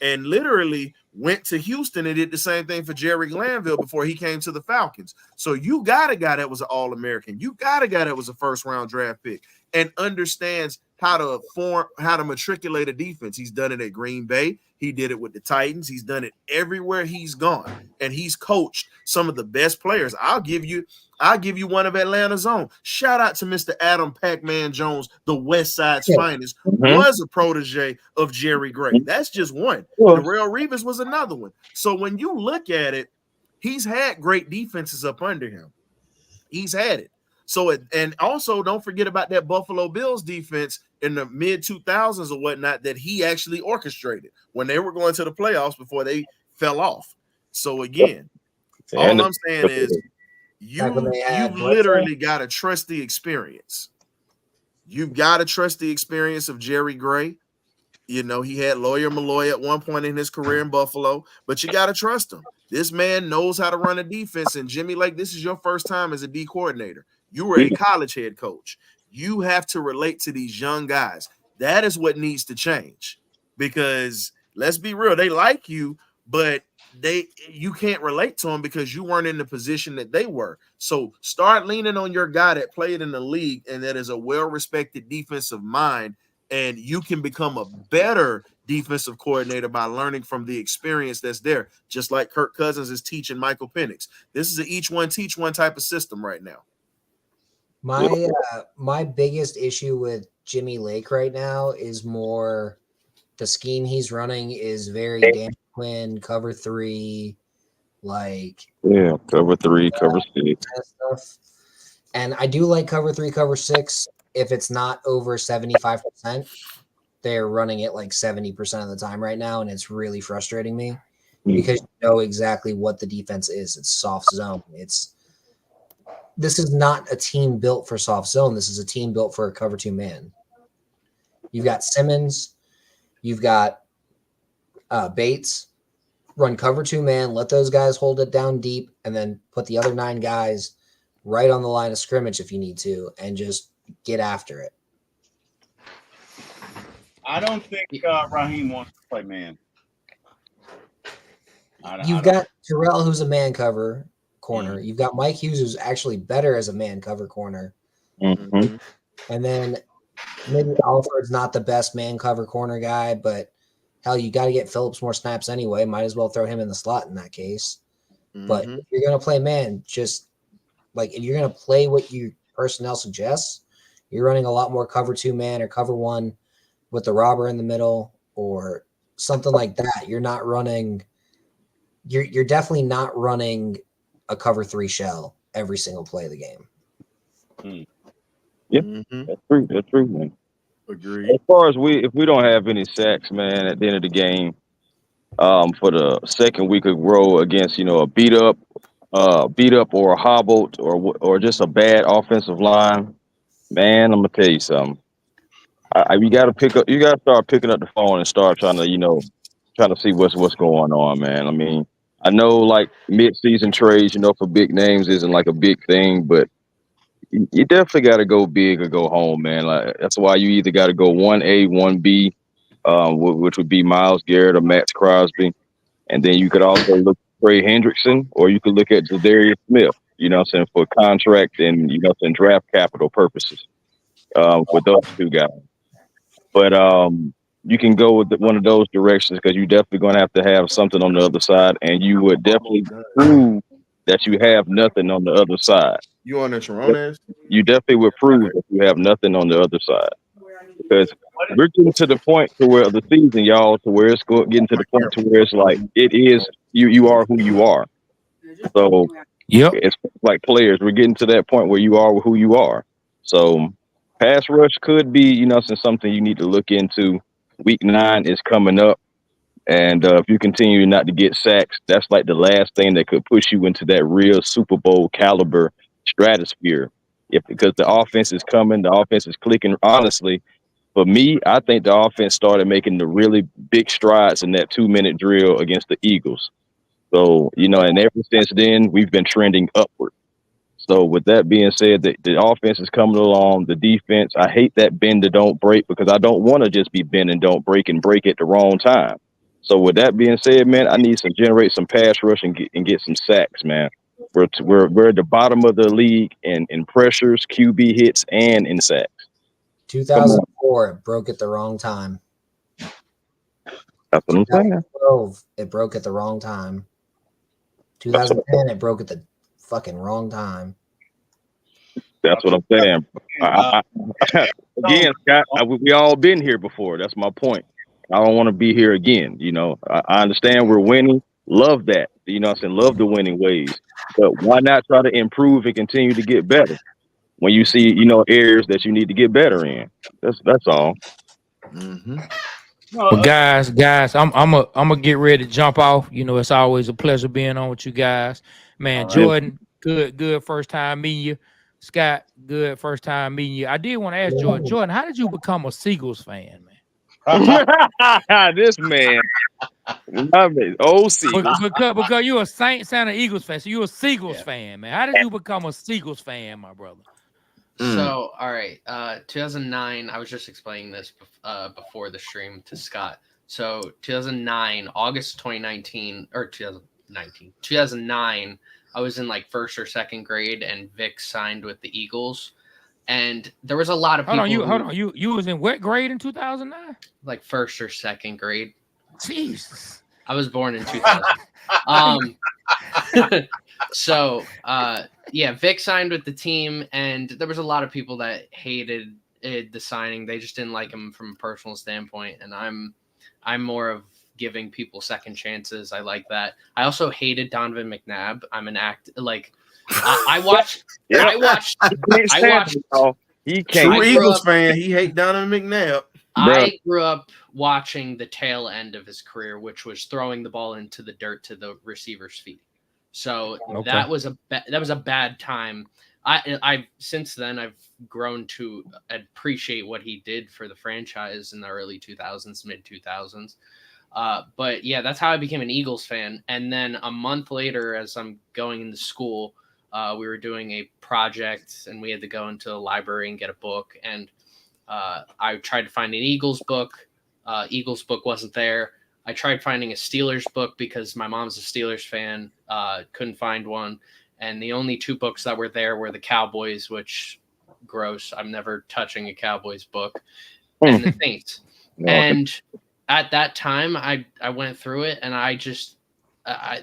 And literally went to Houston and did the same thing for Jerry Glanville before he came to the Falcons. So you got a guy that was an All-American. You got a guy that was a first-round draft pick and understands how to matriculate a defense. He's done it at Green Bay. He did it with the Titans. He's done it everywhere he's gone. And he's coached some of the best players. I'll give you one of Atlanta's own. Shout out to Mr. Adam Pac-Man Jones, the West Side's finest, was a protege of Jerry Gray. That's just one. Darrelle Revis was another one. So when you look at it, he's had great defenses up under him. He's had it. And also don't forget about that Buffalo Bills defense in the mid 2000s or whatnot that he actually orchestrated when they were going to the playoffs before they fell off. So again, And all I'm saying is Back when they had you've Bledsoe. literally got to trust the experience. You've got to trust the experience of Jerry Gray. You know, he had Lawyer Malloy at one point in his career in Buffalo, but you got to trust him. This man knows how to run a defense. And Jimmy Lake, this is your first time as a D coordinator. You were a college head coach. You have to relate to these young guys. That is what needs to change, because let's be real, they like you, but you can't relate to them because you weren't in the position that they were. So start leaning on your guy that played in the league and that is a well-respected defensive mind, and you can become a better defensive coordinator by learning from the experience that's there, just like Kirk Cousins is teaching Michael Penix. This is an each one teach one type of system right now. My biggest issue with Jimmy Lake right now is more the scheme he's running is very Dan Quinn, cover 3, like cover 3, cover 6. kind of stuff. And I do like cover 3, cover 6 if it's not over 75%. They're running it like 70% of the time right now, and it's really frustrating me because you know exactly what the defense is. It's soft zone. This is not a team built for soft zone. This is a team built for a cover 2 man. You've got Simmons, you've got Bates, run cover 2 man, let those guys hold it down deep, and then put the other 9 guys right on the line of scrimmage if you need to, and just get after it. I don't think Raheem wants to play man. You've got Terrell, who's a man cover corner. You've got Mike Hughes, who's actually better as a man cover corner. Mm-hmm. And then maybe Alford's not the best man cover corner guy, but hell, you got to get Phillips more snaps anyway. Might as well throw him in the slot in that case. But if you're going to play man, just like if you're going to play what your personnel suggests, you're running a lot more cover 2 man or cover 1 with the robber in the middle or something like that. You're not running. You're definitely not running a cover 3 shell every single play of the game. That's true, man. Agreed. As far as if we don't have any sacks, man, at the end of the game, for the second week of row against a beat up or a hobbled or just a bad offensive line, man, I'm gonna tell you something. You got to start picking up the phone and start trying to see what's going on, man. I mean, I know like mid-season trades, for big names isn't like a big thing, but you definitely got to go big or go home, man. Like that's why you either got to go 1A, 1B, which would be Myles Garrett or Max Crosby, and then you could also look at Trey Hendrickson, or you could look at Zadarius Smith. For contract and draft capital purposes, with those 2 guys. But you can go with one of those directions because you're definitely going to have something on the other side, and you would definitely prove that you have nothing on the other side. You on the Sharones? You definitely would prove that you have nothing on the other side, because we're getting to the point to where the season, y'all, to where it's getting to the point to where it's like it is you are who you are. So it's like players, we're getting to that point where you are who you are. So pass rush could be, something you need to look into. Week 9 is coming up. And if you continue not to get sacks, that's like the last thing that could push you into that real Super Bowl caliber stratosphere. Because the offense is coming, the offense is clicking. Honestly, for me, I think the offense started making the really big strides in that 2-minute drill against the Eagles. So, and ever since then, we've been trending upward. So with that being said, the offense is coming along. The defense, I hate that bend to don't break, because I don't want to just be bend and don't break and break at the wrong time. So with that being said, man, I need to generate some pass rush and get some sacks, man. We're at the bottom of the league in pressures, QB hits, and in sacks. 2004, it broke at the wrong time. That's what I'm saying. 2012, it broke at the wrong time. 2010, it broke at the fucking wrong time. That's what I'm saying. Again, Scott, we all been here before. That's my point. I don't want to be here again. I understand we're winning. Love that. Love the winning ways. But why not try to improve and continue to get better when you see, areas that you need to get better in? That's all. Well, guys, I'm gonna get ready to jump off. You know, it's always a pleasure being on with you guys. Man, All right. Jordan, good first time meeting you. Scott, good first time meeting you. I did want to ask Jordan, how did you become a Seagulls fan, man? This man, love it. OC. Because you're a Saints and an Eagles fan, so you're a Seagulls fan, man. How did you become a Seagulls fan, my brother? So, all right, 2009. I was just explaining this before the stream to Scott. So, 2009, August 2019, or 2009. I was in like first or second grade, and Vic signed with the Eagles, and there was a lot of people. Hold on. You was in what grade in 2009? Like first or second grade. Jesus. I was born in 2000. So, yeah, Vic signed with the team, and there was a lot of people that hated the signing. They just didn't like him from a personal standpoint, and I'm more of giving people second chances. I like that. I also hated Donovan McNabb. I'm an I watched. He can't. True Eagles fan. He hate Donovan McNabb. I grew up watching the tail end of his career, which was throwing the ball into the dirt to the receiver's feet. So that was a bad time. I since then I've grown to appreciate what he did for the franchise in the early 2000s, mid 2000s. But yeah, that's how I became an Eagles fan. And then a month later, as I'm going into school, we were doing a project, and we had to go into the library and get a book. And I tried to find an Eagles book. Eagles book wasn't there. I tried finding a Steelers book because my mom's a Steelers fan. Couldn't find one. And the only two books that were there were the Cowboys, which gross. I'm never touching a Cowboys book, and the Saints. And at that time, I went through it, and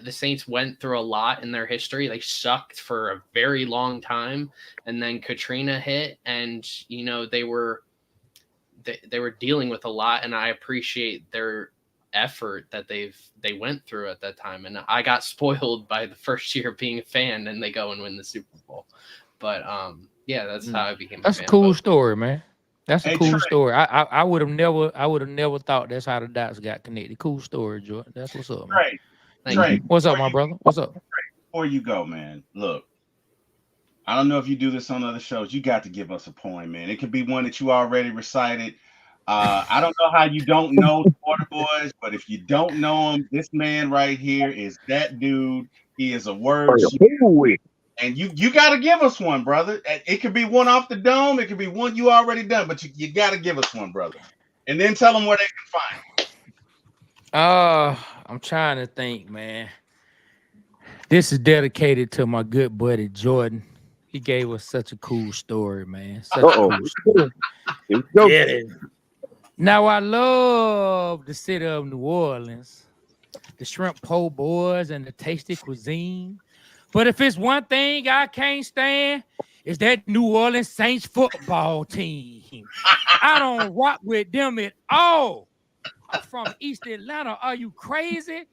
the Saints went through a lot in their history. They sucked for a very long time, and then Katrina hit, and you know they were dealing with a lot, and I appreciate their effort that they went through at that time. And I got spoiled by the first year of being a fan, and they go and win the Super Bowl. But yeah, that's how I became. That's a fan. a cool story, man. That's a cool Trey. story. I would have never thought that's how the dots got connected. Cool story, Jordan. That's what's up, man. Trey, What's up, my brother? What's up? before you go, man, look, I don't know if you do this on other shows. You got to give us a poem, man. It could be one that you already recited. I don't know how you don't know the Water Boys, but if you don't know him, this man right here is that dude. He is a word, and you got to give us one, brother. It could be one off the dome. It could be one you already done, but you got to give us one, brother. And then tell them where they can find. I'm trying to think, man. This is dedicated to my good buddy Jordan. He gave us such a cool story, man. Such a cool story. Now, I love the city of New Orleans, the shrimp po' boys, and the tasty cuisine. But if it's one thing I can't stand, it's that New Orleans Saints football team. I don't rock with them at all. I'm from East Atlanta. Are you crazy?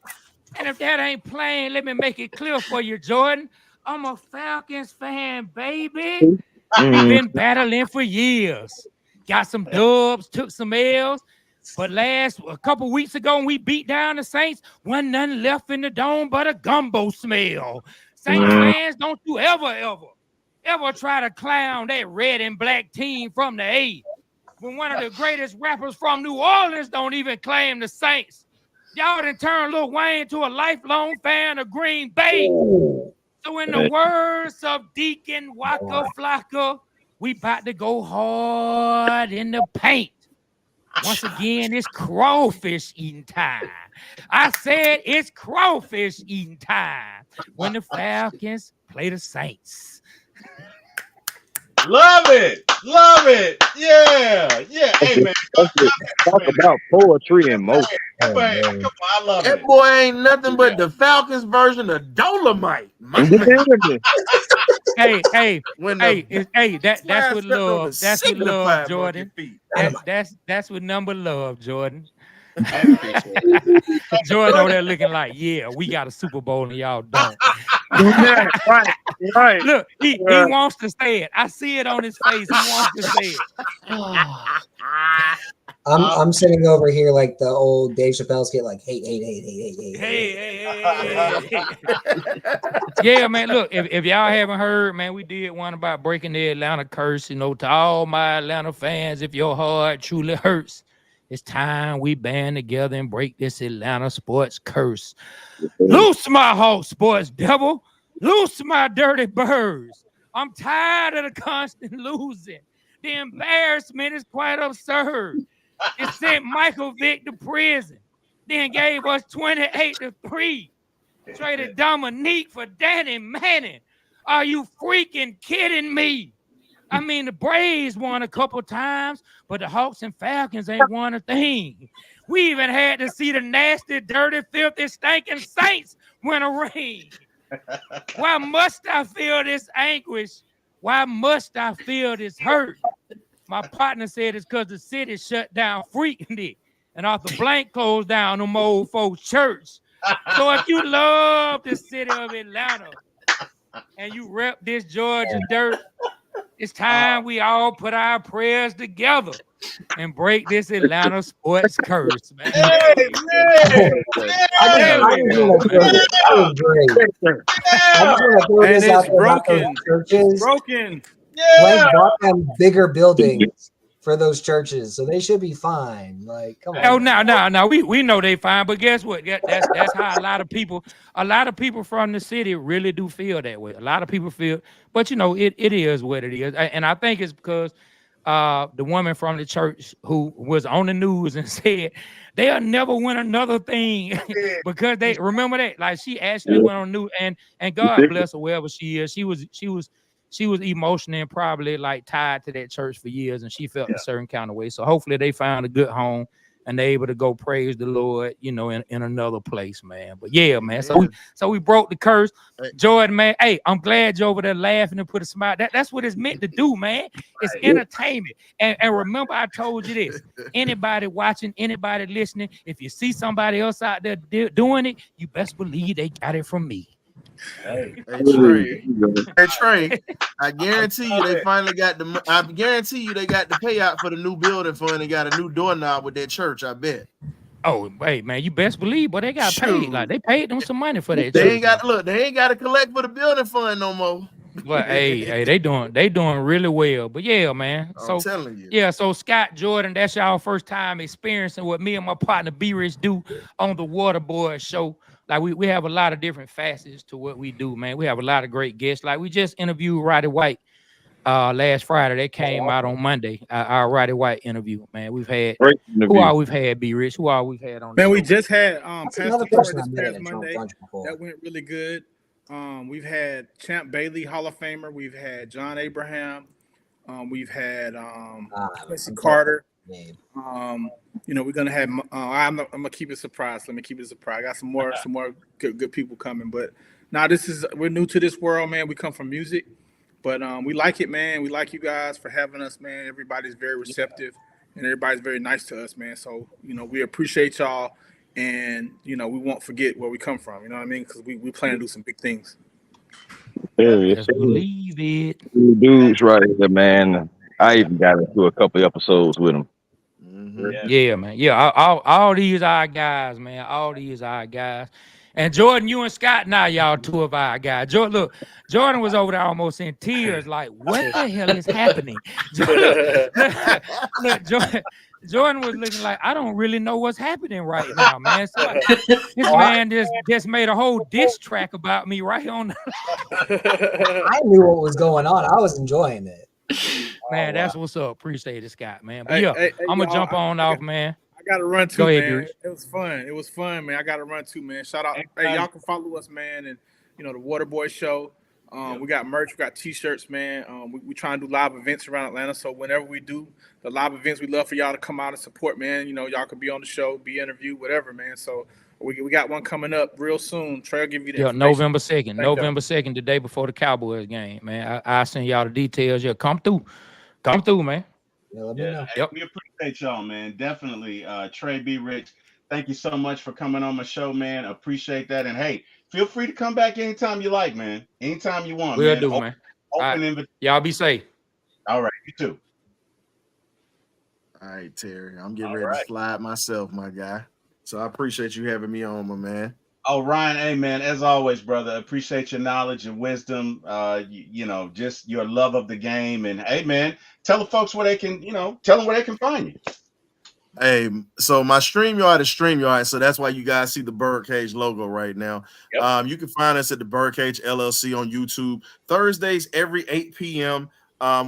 And if that ain't plain, let me make it clear for you, Jordan. I'm a Falcons fan, baby. We've been battling for years. Got some dubs, took some L's. But a couple weeks ago, when we beat down the Saints, wasn't nothing left in the dome but a gumbo smell. Saints fans, don't you ever try to clown that red and black team from the A. When one of the greatest rappers from New Orleans don't even claim the Saints. Y'all done turned Lil Wayne to a lifelong fan of Green Bay. So in the words of Deacon Waka Flocka, we about to go hard in the paint. Once again, it's crawfish eating time. I said it's crawfish eating time when the Falcons play the Saints. Love it. Yeah. Hey, man. Talk about poetry and motion. Come on, I love That it. boy ain't nothing but the Falcons version of Dolomite. Hey, that's what love. That's what love, Jordan. That's what number love, Jordan. Jordan over there looking like, yeah, we got a Super Bowl and y'all don't. Right. Look, he wants to say it. I see it on his face. He wants to say it. I'm sitting over here like the old Dave Chappelle skit, like hate. Hey. Yeah, man. Look, if y'all haven't heard, man, we did one about breaking the Atlanta curse. You know, to all my Atlanta fans, if your heart truly hurts, it's time we band together and break this Atlanta sports curse. Loose my Hawk sports devil. Loose my dirty birds. I'm tired of the constant losing. The embarrassment is quite absurd. It sent Michael Vick to prison, then gave us 28-3. Traded Dominique for Danny Manning. Are you freaking kidding me? I mean, the Braves won a couple times, but the Hawks and Falcons ain't won a thing. We even had to see the nasty, dirty, filthy, stinking Saints win a ring. Why must I feel this anguish? Why must I feel this hurt? My partner said it's because the city shut down freaking and Arthur Blank closed down them old folks' church. So if you love the city of Atlanta and you rep this Georgia dirt, it's time we all put our prayers together and break this Atlanta sports curse, man. That was great. I just want to throw And this out it's there about those broken. churches. Broken. Blank bought them bigger buildings for those churches, so they should be fine. Like, come on. Oh, no. We know they fine, but guess what? That's how a lot of people from the city really do feel that way. A lot of people feel, but you know, it is what it is, and I think it's because the woman from the church who was on the news and said they'll never win another thing because they remember that. Like she actually went on news, and God bless her wherever she is. She was emotionally and probably like tied to that church for years, and she felt a certain kind of way. So hopefully they found a good home and they're able to go praise the Lord, you know, in another place, man. But yeah, man. So we broke the curse. Jordan, man. Hey, I'm glad you're over there laughing and put a smile. That's what it's meant to do, man. It's entertainment. And remember, I told you this. Anybody watching, anybody listening, if you see somebody else out there doing it, you best believe they got it from me. Hey, Trey, I guarantee you they finally got the. I guarantee you they got the payout for the new building fund and got a new doorknob with that church. I bet. Oh, wait, man, you best believe, but they got paid. Like they paid them some money for that. They church, ain't got look. They ain't got to collect for the building fund no more. But hey, they doing really well. But yeah, man. So I'm telling you. Yeah, so Scott Jordan, that's y'all first time experiencing what me and my partner B Rich do on the Waterboy show. Like we have a lot of different facets to what we do, man. We have a lot of great guests. Like we just interviewed Roddy White last Friday. That came out on Monday. Our Roddy White interview, man. We've had who all we've had, B Rich? Who all we've had on? Man, we just had another Pastor person Troy I met this at past a Monday. bunch before. That went really good. We've had Champ Bailey, Hall of Famer. We've had John Abraham. We've had Quincy Carter. You know, we're gonna have. I'm gonna keep it surprised. Let me keep it surprised. I got some more good people coming. But now we're new to this world, man. We come from music, but we like it, man. We like you guys for having us, man. Everybody's very receptive, and everybody's very nice to us, man. So you know, we appreciate y'all, and you know, we won't forget where we come from. You know what I mean? Because we plan to do some big things. Just believe it. Dudes right here, man. I even got into a couple episodes with them. Yeah, man. Yeah, all these our guys, man. All these our guys. And Jordan, you and Scott, now y'all two of our guys. Jordan was over there almost in tears, like, what the hell is happening? Look, Jordan was looking like, I don't really know what's happening right now, man. So this man just made a whole diss track about me right on. I knew what was going on. I was enjoying it. Man, that's what's up. Appreciate it, Scott, man. But I'm gonna jump off, man. I gotta run too, Go ahead, man. Bruce. It was fun, man. I gotta run too, man. Shout out. Hey, y'all can follow us, man, and you know the Waterboy show. We got merch, we got t-shirts, man. We try and do live events around Atlanta. So whenever we do the live events, we love for y'all to come out and support, man. You know, y'all could be on the show, be interviewed, whatever, man. So we got one coming up real soon. Trey will give you that. November 2nd. November 2nd, the day before the Cowboys game, man. I send y'all the details. Yeah, come through, man. Yeah, let me know. Hey, we appreciate y'all, man. Definitely. Trey B. Rich, thank you so much for coming on my show, man. Appreciate that. And hey, feel free to come back anytime you like, man. Anytime you want, We'll man. do, man. Open invitation. Y'all be safe. All right, you too. All right, Terry. I'm getting All ready right. to slide myself, my guy. So I appreciate you having me on, my man. Oh, Ryan, hey man, as always, brother, appreciate your knowledge and wisdom. Just your love of the game. And hey man, tell the folks where they can, tell them where they can find you. Hey, so my StreamYard is StreamYard, so that's why you guys see the Birdcage logo right now. Yep. You can find us at the Birdcage LLC on YouTube Thursdays every 8 p.m.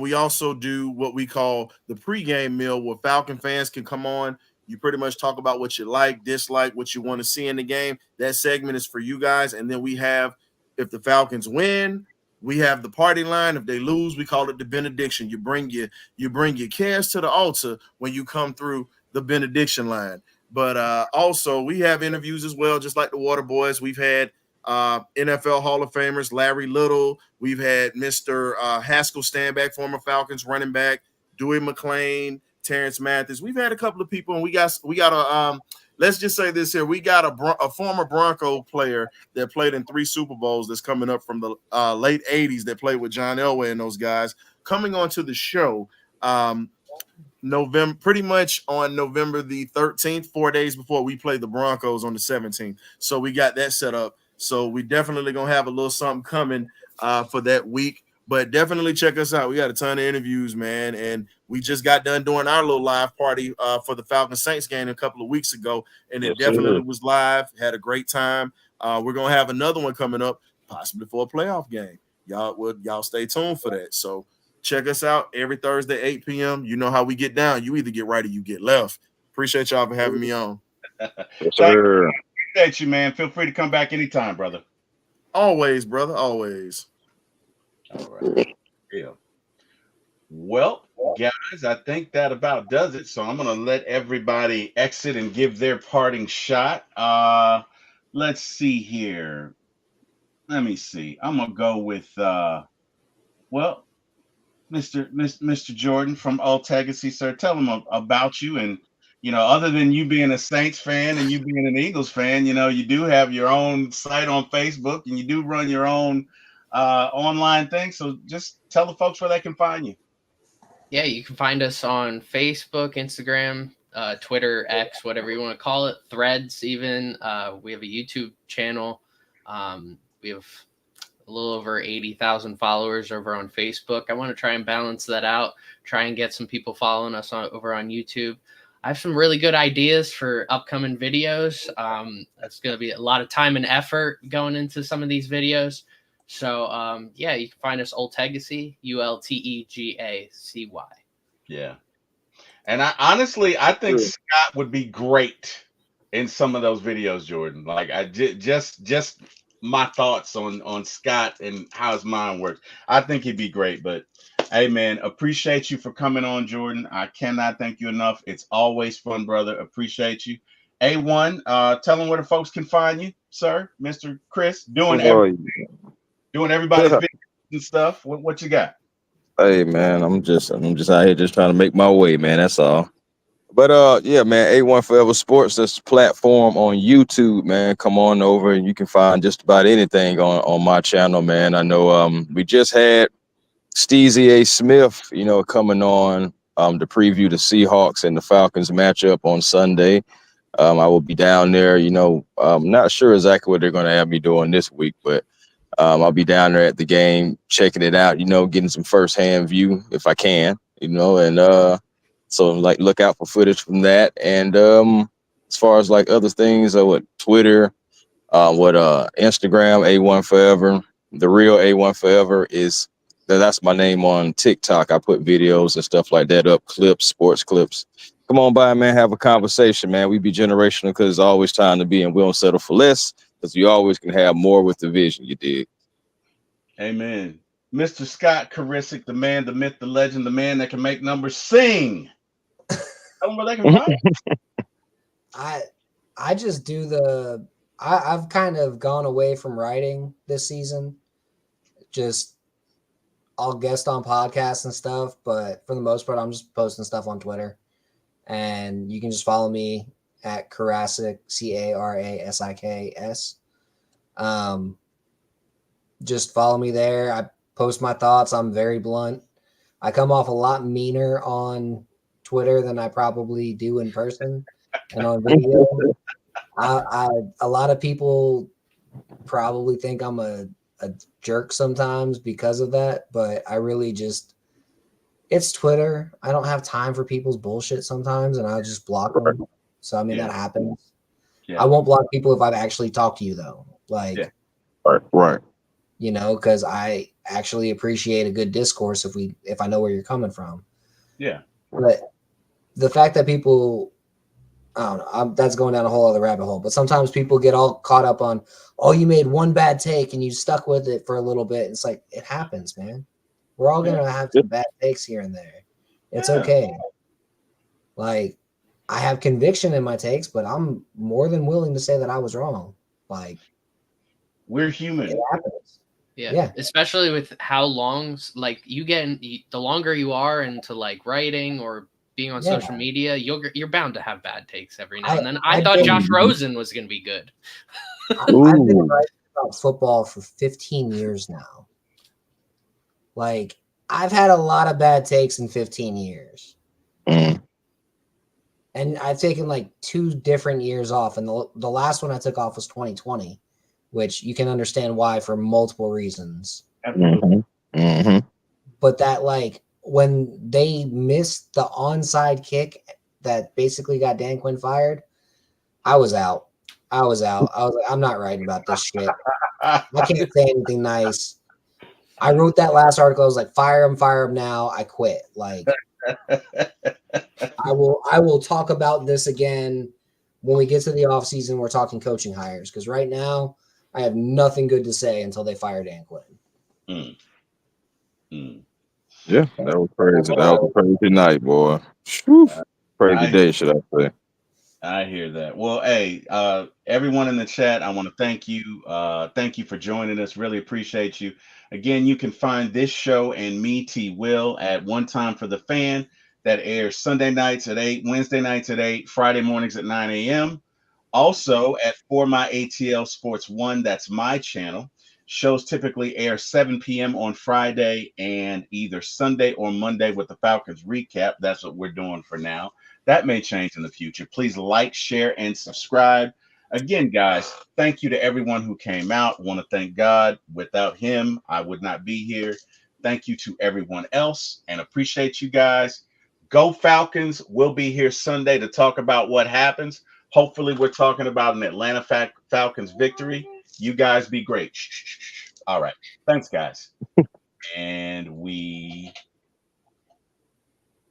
We also do what we call the pregame meal, where Falcon fans can come on. You pretty much talk about what you like, dislike, what you want to see in the game. That segment is for you guys, and then we have, if the Falcons win, we have the party line. If they lose, we call it the benediction. You bring your cares to the altar when you come through the benediction line. But also we have interviews as well, just like the Water Boys. We've had NFL Hall of Famers Larry Little. We've had Mr. Haskell Standback, former Falcons running back, Dewey McClain, Terrence Mathis. We've had a couple of people, and we got a let's just say this here. We got a former Bronco player that played in 3 Super Bowls that's coming up from the late 80s that played with John Elway and those guys coming onto the show. Pretty much on November the 13th, 4 days before we play the Broncos on the 17th. So we got that set up. So we definitely gonna have a little something coming for that week. But definitely check us out. We got a ton of interviews, man. And we just got done doing our little live party for the Falcon Saints game a couple of weeks ago. And it definitely was live. Had a great time. We're gonna have another one coming up, possibly for a playoff game. Y'all stay tuned for that. So check us out every Thursday, 8 p.m. You know how we get down. You either get right or you get left. Appreciate y'all for having me on. Yes, sir. Appreciate you, man. Feel free to come back anytime, brother. Always, brother. Always. All right. Yeah. Well, guys, I think that about does it. So I'm going to let everybody exit and give their parting shot. Let's see here. Let me see. I'm going to go with, Mr. Jordan from Old Legacy, sir. Tell them about you. And, other than you being a Saints fan and you being an Eagles fan, you do have your own site on Facebook and you do run your own online thing. So just tell the folks where they can find you. Yeah, you can find us on Facebook, Instagram, Twitter, X, whatever you want to call it, Threads even. We have a YouTube channel. We have a little over 80,000 followers over on Facebook. I want to try and balance that out, try and get some people following us over on YouTube. I have some really good ideas for upcoming videos. That's going to be a lot of time and effort going into some of these videos. So, you can find us Old Legacy, ULTEGACY. Yeah. And I think Scott would be great in some of those videos, Jordan. Like I just my thoughts on Scott and how his mind works. I think he'd be great, but hey man, appreciate you for coming on, Jordan. I cannot thank you enough. It's always fun, brother. Appreciate you. A1, tell them where the folks can find you, sir. Mr. Chris, doing everybody's videos and stuff. What you got? Hey man, I'm just out here just trying to make my way, man. That's all. But yeah, man, A1 Forever Sports, this platform on YouTube, man. Come on over and you can find just about anything on my channel, man. I know we just had Steezy A. Smith, coming on to preview the Seahawks and the Falcons matchup on Sunday. I will be down there, I'm not sure exactly what they're gonna have me doing this week, but I'll be down there at the game, checking it out, getting some firsthand view if I can, and so look out for footage from that. And as far as other things, what Twitter, Instagram, A1 Forever, the real A1 Forever that's my name on TikTok. I put videos and stuff like that up, clips, sports clips. Come on by, man, have a conversation, man. We be generational because it's always time to be, and we don't settle for less because you always can have more with the vision, you dig? Amen. Mr. Scott Karisic, the man, the myth, the legend, the man that can make numbers sing. Tell them where they can find it. I just do I've kind of gone away from writing this season. I'll guest on podcasts and stuff, but for the most part, I'm just posting stuff on Twitter. And you can just follow me at Karasiks, Carasiks. Just follow me there. I post my thoughts. I'm very blunt. I come off a lot meaner on Twitter than I probably do in person and on video. A lot of people probably think I'm a jerk sometimes because of that, but I really just, it's Twitter. I don't have time for people's bullshit sometimes, and I'll just block them. So I mean, that happens. Yeah. I won't block people if I've actually talked to you though. Like, Right. you know, because I actually appreciate a good discourse if I know where you're coming from. Yeah. But the fact that people, I don't know, that's going down a whole other rabbit hole. But sometimes people get all caught up on, oh, you made one bad take and you stuck with it for a little bit. It's like, it happens, man. We're all gonna have some bad takes here and there. It's okay. Like, I have conviction in my takes, but I'm more than willing to say that I was wrong. Like, we're human. It happens. Yeah. Especially with how long, like the longer you are into like writing or being on social media, you're bound to have bad takes every now and then. I thought Josh Rosen was going to be good. I've been writing about football for 15 years now. Like, I've had a lot of bad takes in 15 years. And I've taken like 2 different years off. And the last one I took off was 2020, which you can understand why for multiple reasons. But that, like, when they missed the onside kick that basically got Dan Quinn fired, I was out. I was like, I'm not writing about this shit. I can't say anything nice. I wrote that last article. I was like, fire him now. I quit. Like, I will talk about this again when we get to the offseason. We're talking coaching hires, because right now I have nothing good to say until they fire Dan Quinn. Yeah, that was crazy. That was a crazy night, boy. Crazy day, should I say. I hear that. Well, hey, everyone in the chat, I want to thank you. Thank you for joining us. Really appreciate you. Again, you can find this show and me, T. Will, at One Time for the Fan. That airs Sunday nights at 8, Wednesday nights at 8, Friday mornings at 9 a.m. Also at For My ATL Sports 1, that's my channel. Shows typically air 7 p.m. on Friday and either Sunday or Monday with the Falcons recap. That's what we're doing for now. That may change in the future. Please like, share, and subscribe. Again, guys, thank you to everyone who came out. I want to thank God. Without him, I would not be here. Thank you to everyone else and appreciate you guys. Go Falcons. We'll be here Sunday to talk about what happens. Hopefully, we're talking about an Atlanta Falcons victory. You guys be great. All right. Thanks, guys. And we